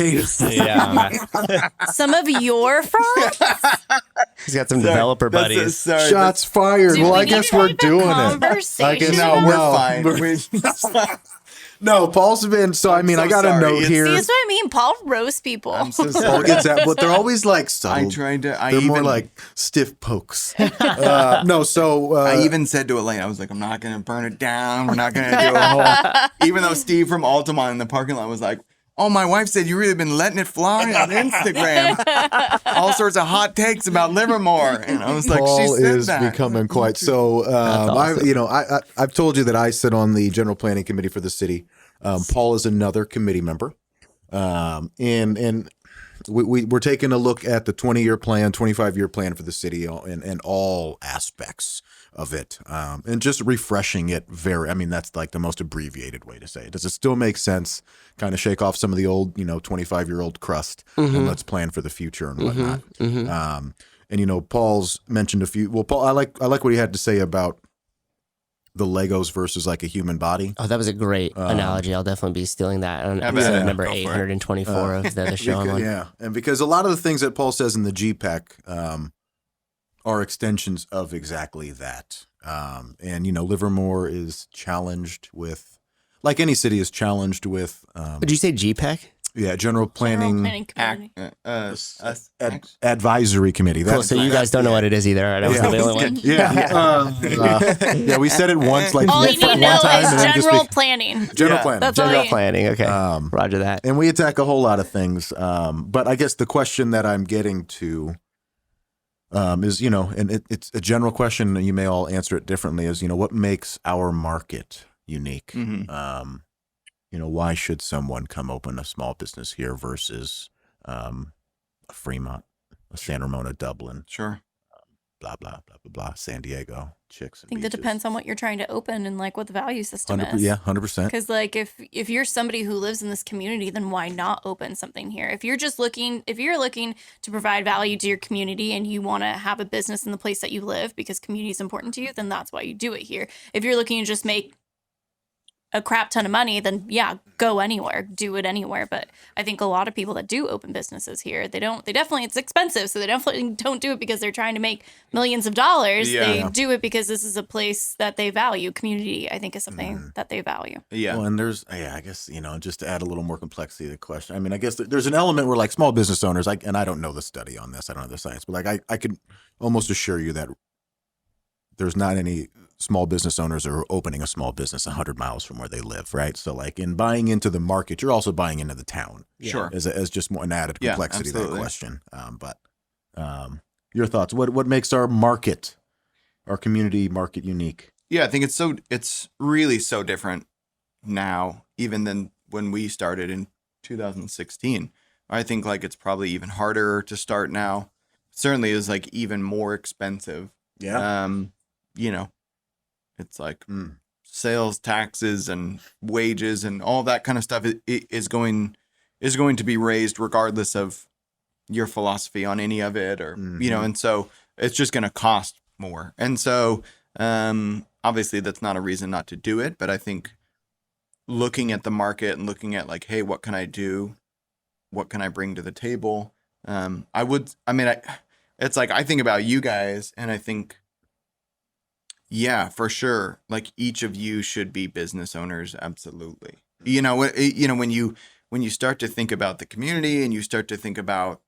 Yeah, Some of your friends? he's got some developer buddies. Shots fired. Do Well, we I need guess to we're have a doing it. conversation? No, we're No. fine. No, Paul's been. So I mean, so I got a sorry. note It's- here. See, that's what I mean. Paul roasts people. I'm so Paul sorry. gets that, but they're always like subtle. I tried to. They're more like stiff pokes. No, so I even said to Elaine, I was like, I'm not going to burn it down. We're not going to do a whole. Even though Steve from Altamont in the parking lot was like, oh, my wife said you really been letting it fly on Instagram. All sorts of hot takes about Livermore. And I was like, Paul she said is that. becoming quite so. I've told you that I sit on the general planning committee for the city. Paul is another committee member, and we're taking a look at the 20-year plan, 25-year plan for the city, and all aspects of it, and just refreshing it. That's like the most abbreviated way to say it. Does it still make sense? Kind of shake off some of the old, 25-year-old crust, and let's plan for the future and whatnot. And Paul's mentioned a few. Well, Paul, I like what he had to say about the Legos versus like a human body. Oh, that was a great analogy. I'll definitely be stealing that on bet. episode number Go for it. 824 of the show I'm on. Yeah, and because a lot of the things that Paul says in the GPEC are extensions of exactly that. And Livermore is challenged with, like any city is challenged with. Did you say GPEC? Yeah, General Planning, Planning Committee. Advisory Committee. Cool. So you guys don't know what it is either. Right? I was the only one. Yeah, we said it once, like All you need to one know time, and is then just general planning. general Yeah, planning. That's all General you- planning. Okay. Roger that. And we attack a whole lot of things. But I guess the question that I'm getting to is, and it's a general question, and you may all answer it differently, is, what makes our market unique? Why should someone come open a small business here versus a Fremont, a San Ramon, a Dublin, Sure. blah, blah, blah, blah, blah, San Diego, chicks and I think that beaches. depends on what you're trying to open and like what the value system 100%, is. yeah, 100%. Because like if you're somebody who lives in this community, then why not open something here? If you're looking to provide value to your community and you want to have a business in the place that you live because community is important to you, then that's why you do it here. If you're looking to just make a crap ton of money, then yeah, go anywhere, do it anywhere. But I think a lot of people that do open businesses here, they definitely, it's expensive. So they definitely don't do it because they're trying to make millions of dollars. Yeah. They do it because this is a place that they value. Community, I think, is something that they value. Yeah. Well, and there's, I guess, just to add a little more complexity to the question. I mean, I guess there's an element where like small business owners, and I don't know the study on this, I don't know the science, but like I could almost assure you that there's not any small business owners that are opening a small business 100 miles from where they live, right? So like in buying into the market, you're also buying into the town. Sure. As just more an added Yeah, complexity to that absolutely. question. But your thoughts, what makes our community market unique? Yeah, I think it's really so different now, even than when we started in 2016. I think like it's probably even harder to start now. Certainly is like even more expensive. Yeah. It's like sales taxes and wages and all that kind of stuff is going to be raised regardless of your philosophy on any of it, or and so it's just going to cost more. And so obviously that's not a reason not to do it, but I think looking at the market and looking at like, hey, what can I do? What can I bring to the table? It's like I think about you guys and I think, yeah, for sure. Like each of you should be business owners. Absolutely. When you start to think about the community and you start to think about,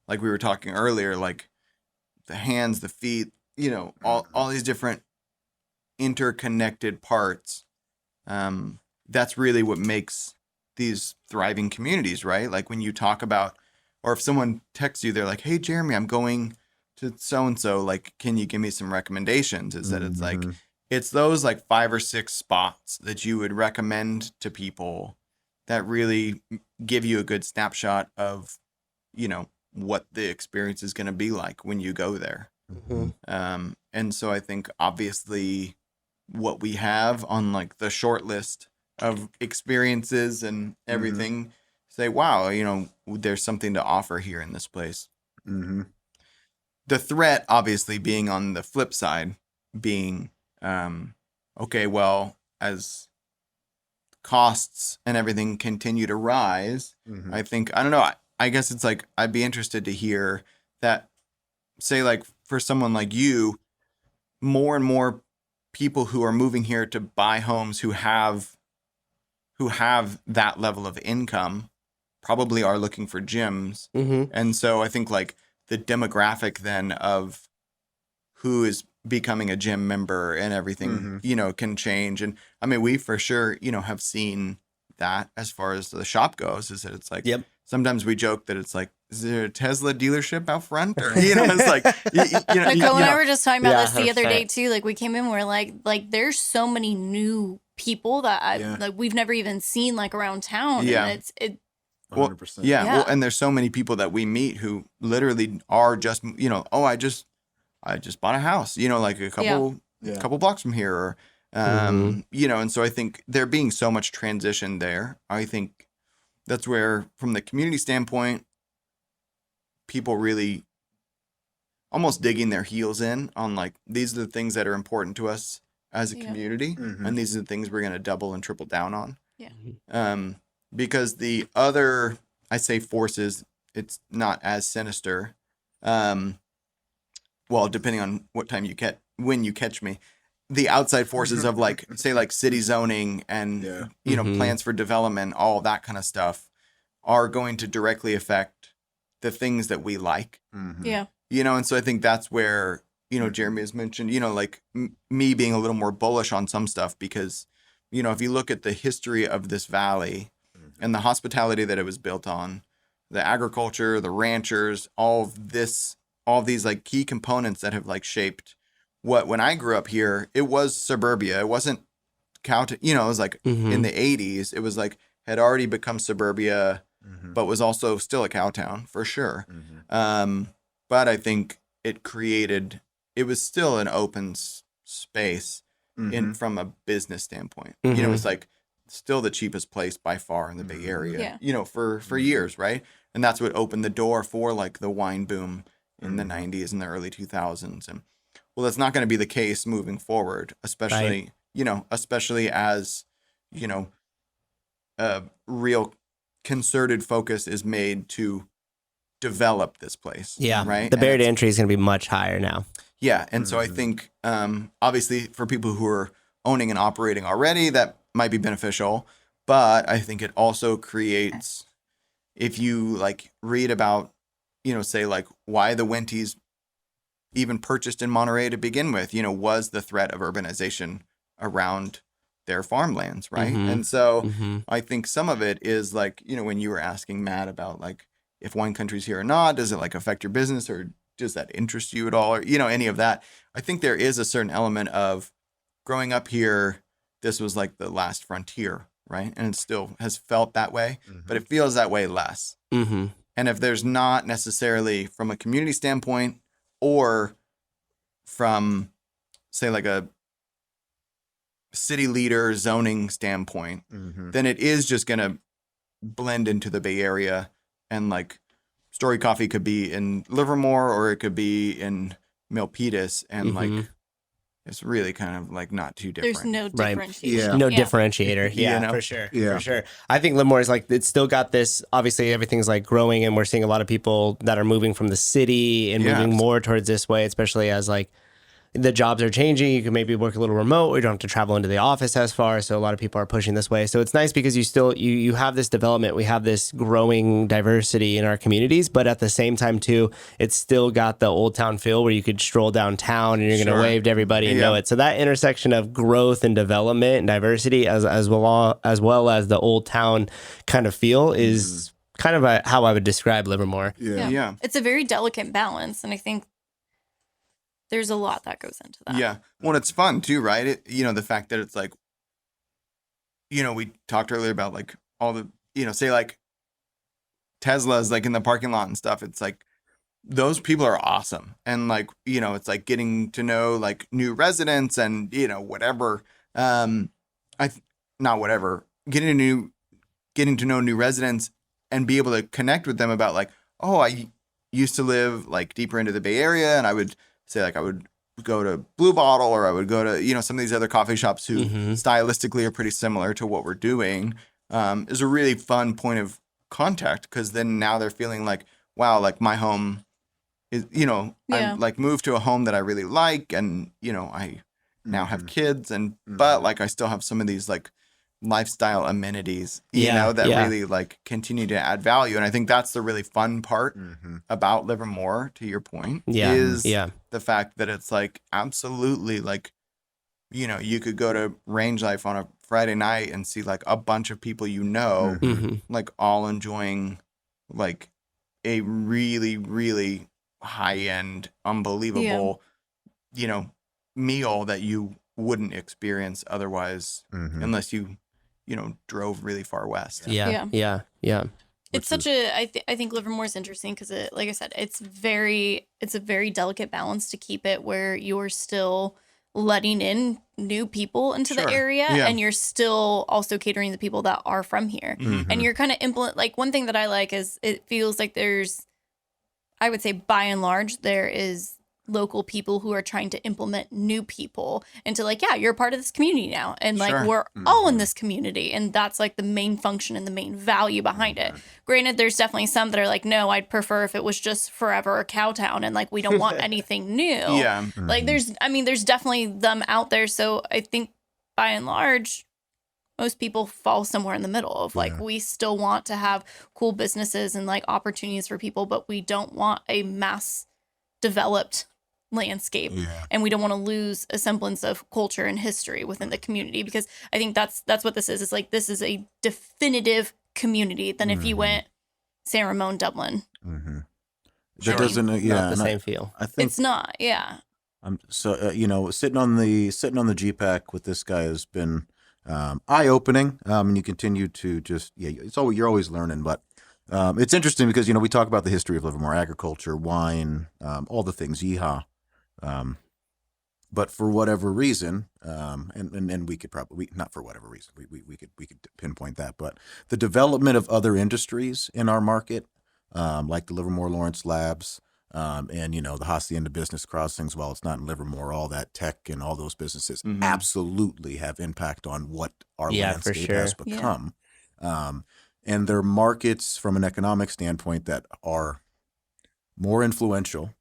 like we were talking earlier, like the hands, the feet, all these different interconnected parts. That's really what makes these thriving communities, right? Like when you talk about, or if someone texts you, they're like, hey, Jeremy, I'm going to so-and-so, like, can you give me some recommendations? Is that it's like, it's those like 5 or 6 spots that you would recommend to people that really give you a good snapshot of, what the experience is going to be like when you go there. And so I think obviously what we have on like the short list of experiences and everything, say, wow, there's something to offer here in this place. The threat obviously being on the flip side, being, okay, well, as costs and everything continue to rise, I think, I don't know, I guess it's like, I'd be interested to hear that, say like for someone like you, more and more people who are moving here to buy homes who have that level of income probably are looking for gyms. And so I think like the demographic then of who is becoming a gym member and everything, can change. And I mean, we for sure, have seen that as far as the shop goes, is that it's like, sometimes we joke that it's like, is there a Tesla dealership out front? Or, it's like, Nicole and I were just talking about this the other day too. Like we came in, we're like there's so many new people that like we've never even seen like around town. Yeah. And it 100%. Well, and there's so many people that we meet who literally are just, I just bought a house, like a couple blocks from here, or, and so I think there being so much transition there, I think that's where, from the community standpoint, people really almost digging their heels in on like, these are the things that are important to us as a community, and these are the things we're going to double and triple down on. Because the other, I say forces, it's not as sinister. Well, depending on what time when you catch me, the outside forces of like, say like city zoning and, plans for development, all that kind of stuff are going to directly affect the things that we like. And so I think that's where, Jeremy has mentioned, like me being a little more bullish on some stuff, because, if you look at the history of this valley and the hospitality that it was built on, the agriculture, the ranchers, all these like key components that have like shaped when I grew up here, it was suburbia. It wasn't it was like in the 80s, it was like had already become suburbia, but was also still a cow town for sure. But I think it was still an open space from a business standpoint. It was like still the cheapest place by far in the Bay Area, for years. Right. And that's what opened the door for like the wine boom in the 90s and the early 2000s. And well, that's not going to be the case moving forward, especially, especially as, you know, a real concerted focus is made to develop this place. Yeah. Right. The And barrier to it's- entry is going to be much higher now. Yeah. And so I think, obviously for people who are owning and operating already, that might be beneficial. But I think it also creates, if you like read about, you know, say like why the Wenties even purchased in Monterey to begin with, you know, was the threat of urbanization around their farmlands. Right. Mhm. And so Mm-hmm. I think some of it is like, you know, when you were asking Matt about like if wine country's here or not, does it like affect your business or does that interest you at all? Or, you know, any of that. I think there is a certain element of growing up here, this was like the last frontier, right? And it still has felt that way, but it feels that way less. Mm-hmm. And if there's not necessarily from a community standpoint or from, say, like a city leader zoning standpoint, then it is just going to blend into the Bay Area. And like Story Coffee could be in Livermore or it could be in Milpitas. And like, it's really kind of like not too different. There's no Right. differentiation. Yeah. No differentiator. You Yeah, know? for sure. Yeah. For sure. I think Livermore is like, it's still got this, obviously everything's like growing and we're seeing a lot of people that are moving from the city and Yeah. moving more towards this way, especially as like the jobs are changing. You can maybe work a little remote. Or you don't have to travel into the office as far. So a lot of people are pushing this way. So it's nice because you still, you have this development. We have this growing diversity in our communities, but at the same time too, it's still got the old town feel where you could stroll downtown and you're going to Sure. wave to everybody and Yeah. know it. So that intersection of growth and development and diversity as well as the old town kind of feel is kind of how I would describe Livermore. Yeah. It's a very delicate balance. And I think there's a lot that goes into that. Yeah. Well, it's fun too, right? You know, the fact that it's like, you know, we talked earlier about like all the, you know, say like Tesla's like in the parking lot and stuff. It's like those people are awesome. And like, you know, it's like getting to know like new residents and, you know, whatever. Not whatever, getting to know new residents and be able to connect with them about like, oh, I used to live like deeper into the Bay Area and I would say like I would go to Blue Bottle or I would go to, you know, some of these other coffee shops who stylistically are pretty similar to what we're doing, is a really fun point of contact because then now they're feeling like, wow, like my home is, you know, Yeah. I'm like moved to a home that I really like and, you know, I now have kids and, but like I still have some of these like lifestyle amenities, you Yeah, know, that yeah. really like continue to add value. And I think that's the really fun part about Livermore, to your point, Yeah. is Yeah. the fact that it's like absolutely like, you know, you could go to Range Life on a Friday night and see like a bunch of people, you know, like all enjoying like a really, really high end, unbelievable, you know, meal that you wouldn't experience otherwise unless you know, drove really far west. Yeah. Yeah. Yeah. It's such a I think Livermore is interesting because it, like I said, it's a very delicate balance to keep it where you're still letting in new people into the Sure. area Yeah. and you're still also catering to the people that are from here. And you're kind of like one thing that I like is it feels like there's, I would say by and large, there is local people who are trying to implement new people into like, yeah, you're a part of this community now. And like, Sure. we're all in this community. And that's like the main function and the main value behind it. Granted, there's definitely some that are like, no, I'd prefer if it was just forever a cow town and like, we don't want anything new. Yeah. Like there's definitely them out there. So I think by and large, most people fall somewhere in the middle of like, we still want to have cool businesses and like opportunities for people, but we don't want a mass developed landscape and we don't want to lose a semblance of culture and history within the community because I think that's what this is. It's like, this is a definitive community than if you went San Ramon, Dublin. That doesn't, Not the same feel. I think It's not. Yeah. I'm so you know, sitting on the GPAC with this guy has been eye opening, and you continue to just you're always learning, but it's interesting because you know we talk about the history of Livermore, agriculture, wine, all the things, yeehaw, but for whatever reason, and we could probably not for whatever reason we could pinpoint that, but the development of other industries in our market, like the Livermore Lawrence Labs. And the Hacienda Business Crossings, while it's not in Livermore, all that tech and all those businesses absolutely have impact on what our Yeah, for landscape sure. has become. And they're markets from an economic standpoint that are more influential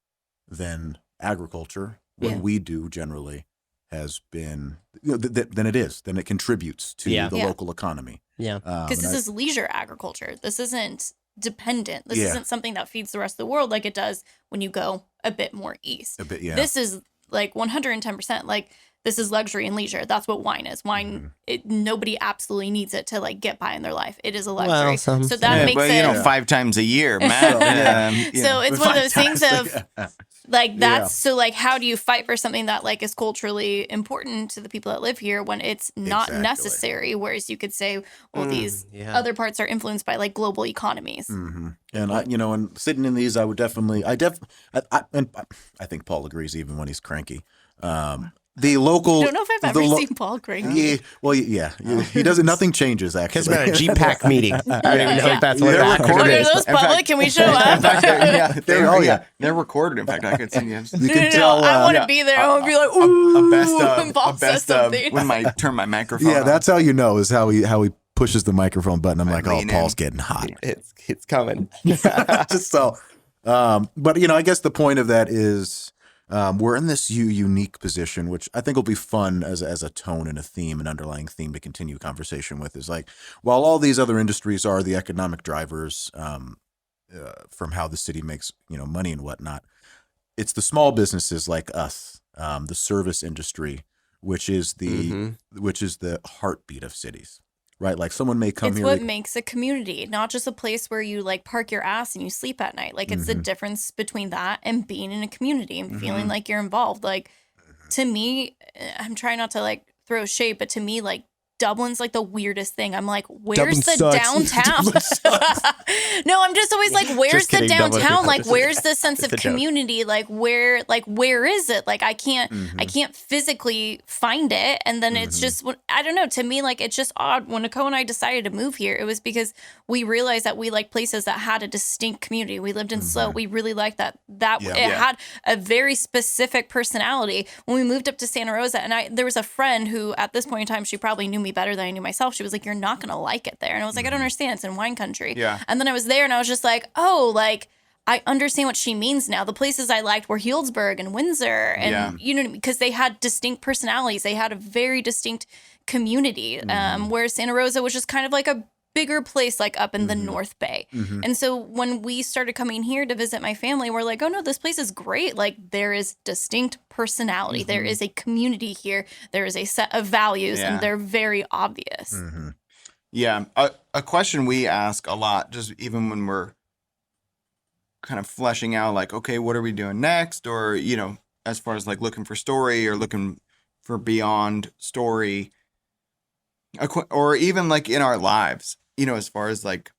than agriculture. What we do generally has been than it contributes to the local economy. Yeah. Because this is leisure agriculture. This isn't dependent. This Yeah. isn't something that feeds the rest of the world like it does when you go a bit more east. A bit, yeah. This is like 110%. Like, this is luxury and leisure. That's what wine is. Wine, nobody absolutely needs it to like get by in their life. It is a luxury. some- so that makes but it. 5 times a year, Matt. So it's one of those things of like that's Yeah. so like how do you fight for something that like is culturally important to the people that live here when it's not Exactly. necessary? Whereas you could say, well, these yeah. other parts are influenced by like global economies. And and sitting in these, I would definitely, and I think Paul agrees even when he's cranky. The local, I don't know if I've ever seen Paul cranky. Yeah, well, yeah, he doesn't. Nothing changes Because actually. we're at a GPAC meeting. I don't even know if that's what They're that recorded. Are is. those public? Can we show up? They're recorded. In fact, I could send you You can tell. I want to be there. I want to be like, ooh, a best of, when Paul a says best of something. when I turn my microphone. Yeah, on. that's how you know is how he pushes the microphone button. I'm like, oh, lean Paul's in. getting hot. It's coming. So, but I guess the point of that is we're in this unique position, which I think will be fun as a tone and a theme, an underlying theme to continue conversation with. Is like, while all these other industries are the economic drivers from how the city makes money and whatnot, it's the small businesses like us, the service industry, which is the heartbeat of cities. Right, like someone may come It's here. what makes a community, not just a place where you like park your ass and you sleep at night. Like, it's the difference between that and being in a community and feeling like you're involved. Like, to me, I'm trying not to like throw shade, but to me, like, Dublin's like the weirdest thing. I'm like, where's Dublin the sucks. downtown? No, I'm just always like, where's Just the kidding, Dublin. downtown? Like, where's the sense of It's a joke. community? Like, where is it? Like, I can't physically find it. And then it's just, I don't know. To me, like, it's just odd. When Nicole and I decided to move here, it was because we realized that we like places that had a distinct community. We lived in Sloat. We really liked that. It had a very specific personality. When we moved up to Santa Rosa, and there was a friend who, at this point in time, she probably knew me better than I knew myself. She was like, "You're not gonna like it there," and I was like, "I don't understand. It's in wine country." Yeah. And then I was there, and I was just like, "Oh, like." I understand what she means now. The places I liked were Healdsburg and Windsor, and because they had distinct personalities. They had a very distinct community. Whereas Santa Rosa was just kind of like a bigger place, like up in the North Bay. And so when we started coming here to visit my family, we're like, oh no, this place is great. Like, there is distinct personality. There is a community here. There is a set of values, and they're very obvious. Yeah. A question we ask a lot, just even when we're kind of fleshing out, like, okay, what are we doing next? Or, as far as like looking for story or looking for beyond story, or even like in our lives, as far as like,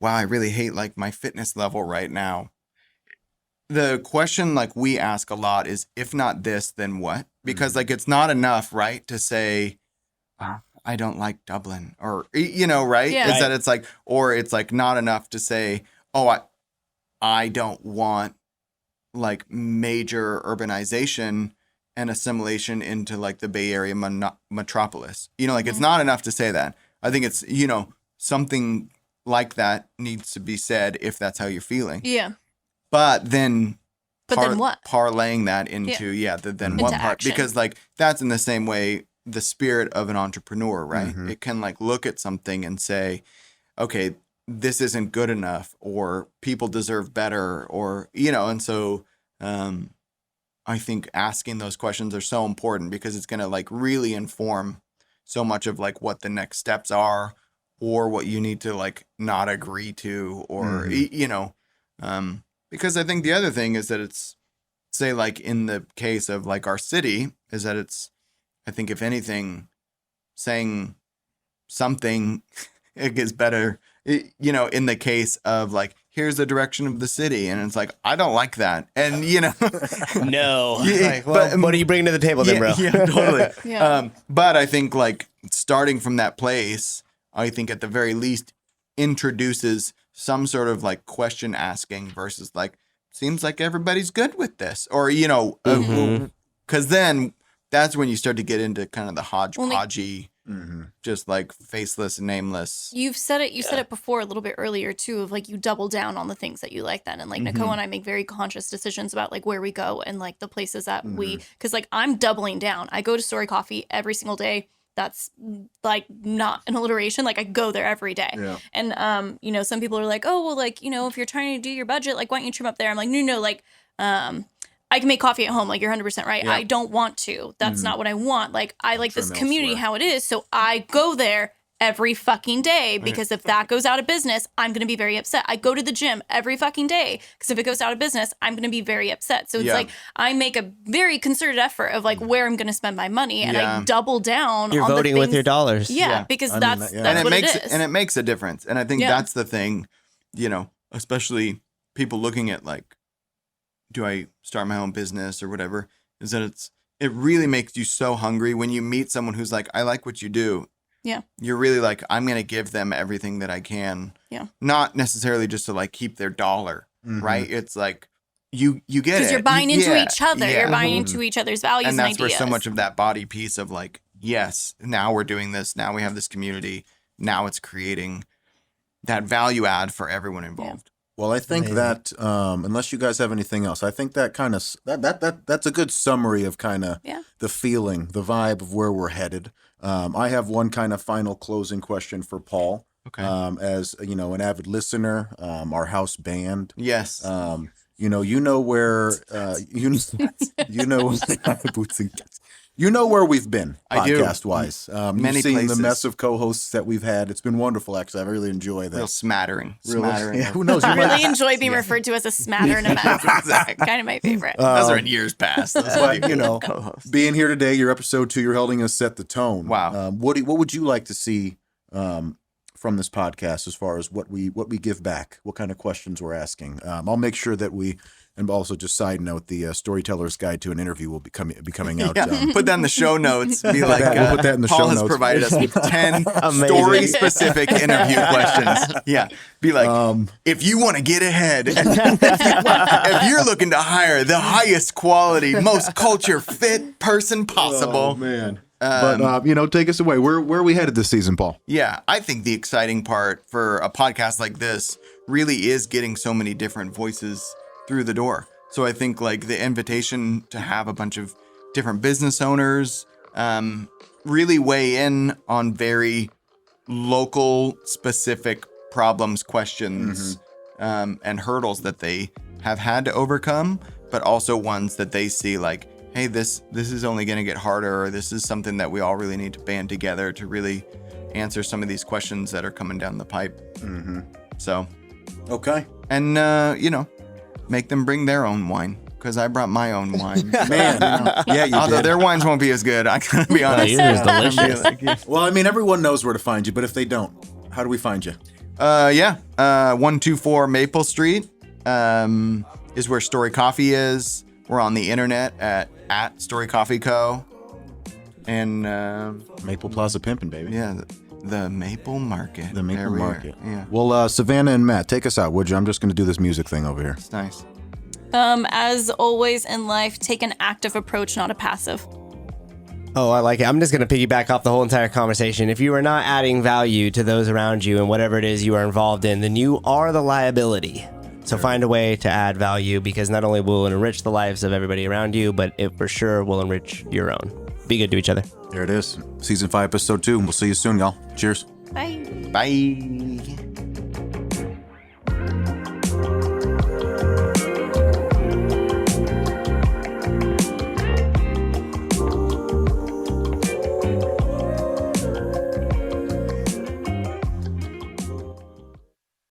wow, I really hate like my fitness level right now. The question like we ask a lot is, if not this, then what? Because like, it's not enough, right, to say, I don't like Dublin, or, right? Yeah. Is that it's like, or it's like not enough to say, oh, I don't want like major urbanization and assimilation into like the Bay Area metropolis. Like it's not enough to say that. I think it's, something like that needs to be said if that's how you're feeling. Yeah. But then Then what? Parlaying that into, the then what Into part? action. Because like that's in the same way the spirit of an entrepreneur, right? It can like look at something and say, okay, this isn't good enough, or people deserve better, or, and so I think asking those questions are so important, because it's going to like really inform so much of like what the next steps are, or what you need to like not agree to, or, because I think the other thing is that it's, say like in the case of like our city, is that it's, I think if anything, saying something it gets better, in the case of like, here's the direction of the city, and it's like, I don't like that, and No. Yeah, Like, well, but- what are you bringing to the table then, bro? yeah, totally. Yeah. But I think like starting from that place, I think at the very least introduces some sort of like question asking versus like seems like everybody's good with this, or because then that's when you start to get into kind of the hodgepodgey, just like faceless, nameless. You've said it. You said it before a little bit earlier too, of like you double down on the things that you like then, and like Nicole and I make very conscious decisions about like where we go and like the places that because like I'm doubling down. I go to Story Coffee every single day. That's like not an alliteration. Like I go there every day. Yeah. And some people are like, oh well, like if you're trying to do your budget, like why don't you trim up there? I'm like, no, like I can make coffee at home. Like you're 100% right. Yeah. I don't want to. That's not what I want. Like I like this community how it is. So I go there every fucking day because if that goes out of business, I'm going to be very upset. I go to the gym every fucking day because if it goes out of business, I'm going to be very upset. So it's like I make a very concerted effort of like where I'm going to spend my money and I double down. You're on voting the with your dollars. Yeah, because that's what it is. And it makes a difference. And I think that's the thing, especially people looking at like, do I start my own business or whatever, is that it really makes you so hungry when you meet someone who's like, I like what you do. Yeah. You're really like, I'm going to give them everything that I can. Yeah. Not necessarily just to like keep their dollar, right? It's like you get it. Because you're buying into each other. Yeah. You're buying into each other's values and that's ideas. where so much of that body piece of like, yes, now we're doing this. Now we have this community. Now it's creating that value add for everyone involved. Well, I think that unless you guys have anything else, I think that kind of that's a good summary of kind of the feeling, the vibe of where we're headed. I have one kind of final closing question for Paul. Okay. As an avid listener, our house band. Yes. You know where you know where we've been podcast wise. Many you've seen places. The mess of co-hosts that we've had. It's been wonderful, actually. I really enjoy that. Real smattering. Yeah, who knows? I really enjoy being referred to as a smatter and a mess. Exactly. Kind of my favorite. Those are in years past. But being here today, your episode 2, you're helping us set the tone. Wow. What would you like to see from this podcast as far as what we give back? What kind of questions we're asking? I'll make sure that we. And also, just side note, the Storyteller's Guide to an Interview will be coming out. Put that in the show notes. Be like, we'll put that in the Paul show has notes. provided us with 10 story-specific interview questions. Yeah. Be like, if you want to get ahead, if you're looking to hire the highest quality, most culture fit person possible. Oh, man. But, take us away. Where are we headed this season, Paul? Yeah, I think the exciting part for a podcast like this really is getting so many different voices through the door. So I think like the invitation to have a bunch of different business owners really weigh in on very local specific problems, questions, and hurdles that they have had to overcome, but also ones that they see like, hey, this is only going to get harder, or this is something that we all really need to band together to really answer some of these questions that are coming down the pipe. So, okay. And, make them bring their own wine, because I brought my own wine. Man, although their wines won't be as good, I gotta be honest. Yours is delicious. Well, I mean, everyone knows where to find you, but if they don't, how do we find you? 124 Maple Street is where Story Coffee is. We're on the internet at Story Coffee Co. And Maple Plaza pimpin', baby. Yeah, the Maple Market. The Maple Market. Yeah. Well, Savannah and Matt, take us out, would you? I'm just going to do this music thing over here. It's nice. As always in life, take an active approach, not a passive. Oh, I like it. I'm just going to piggyback off the whole entire conversation. If you are not adding value to those around you and whatever it is you are involved in, then you are the liability. So find a way to add value, because not only will it enrich the lives of everybody around you, but it for sure will enrich your own. Be good to each other. There it is. Season 5, episode 2. We'll see you soon, y'all. Cheers. Bye. Bye.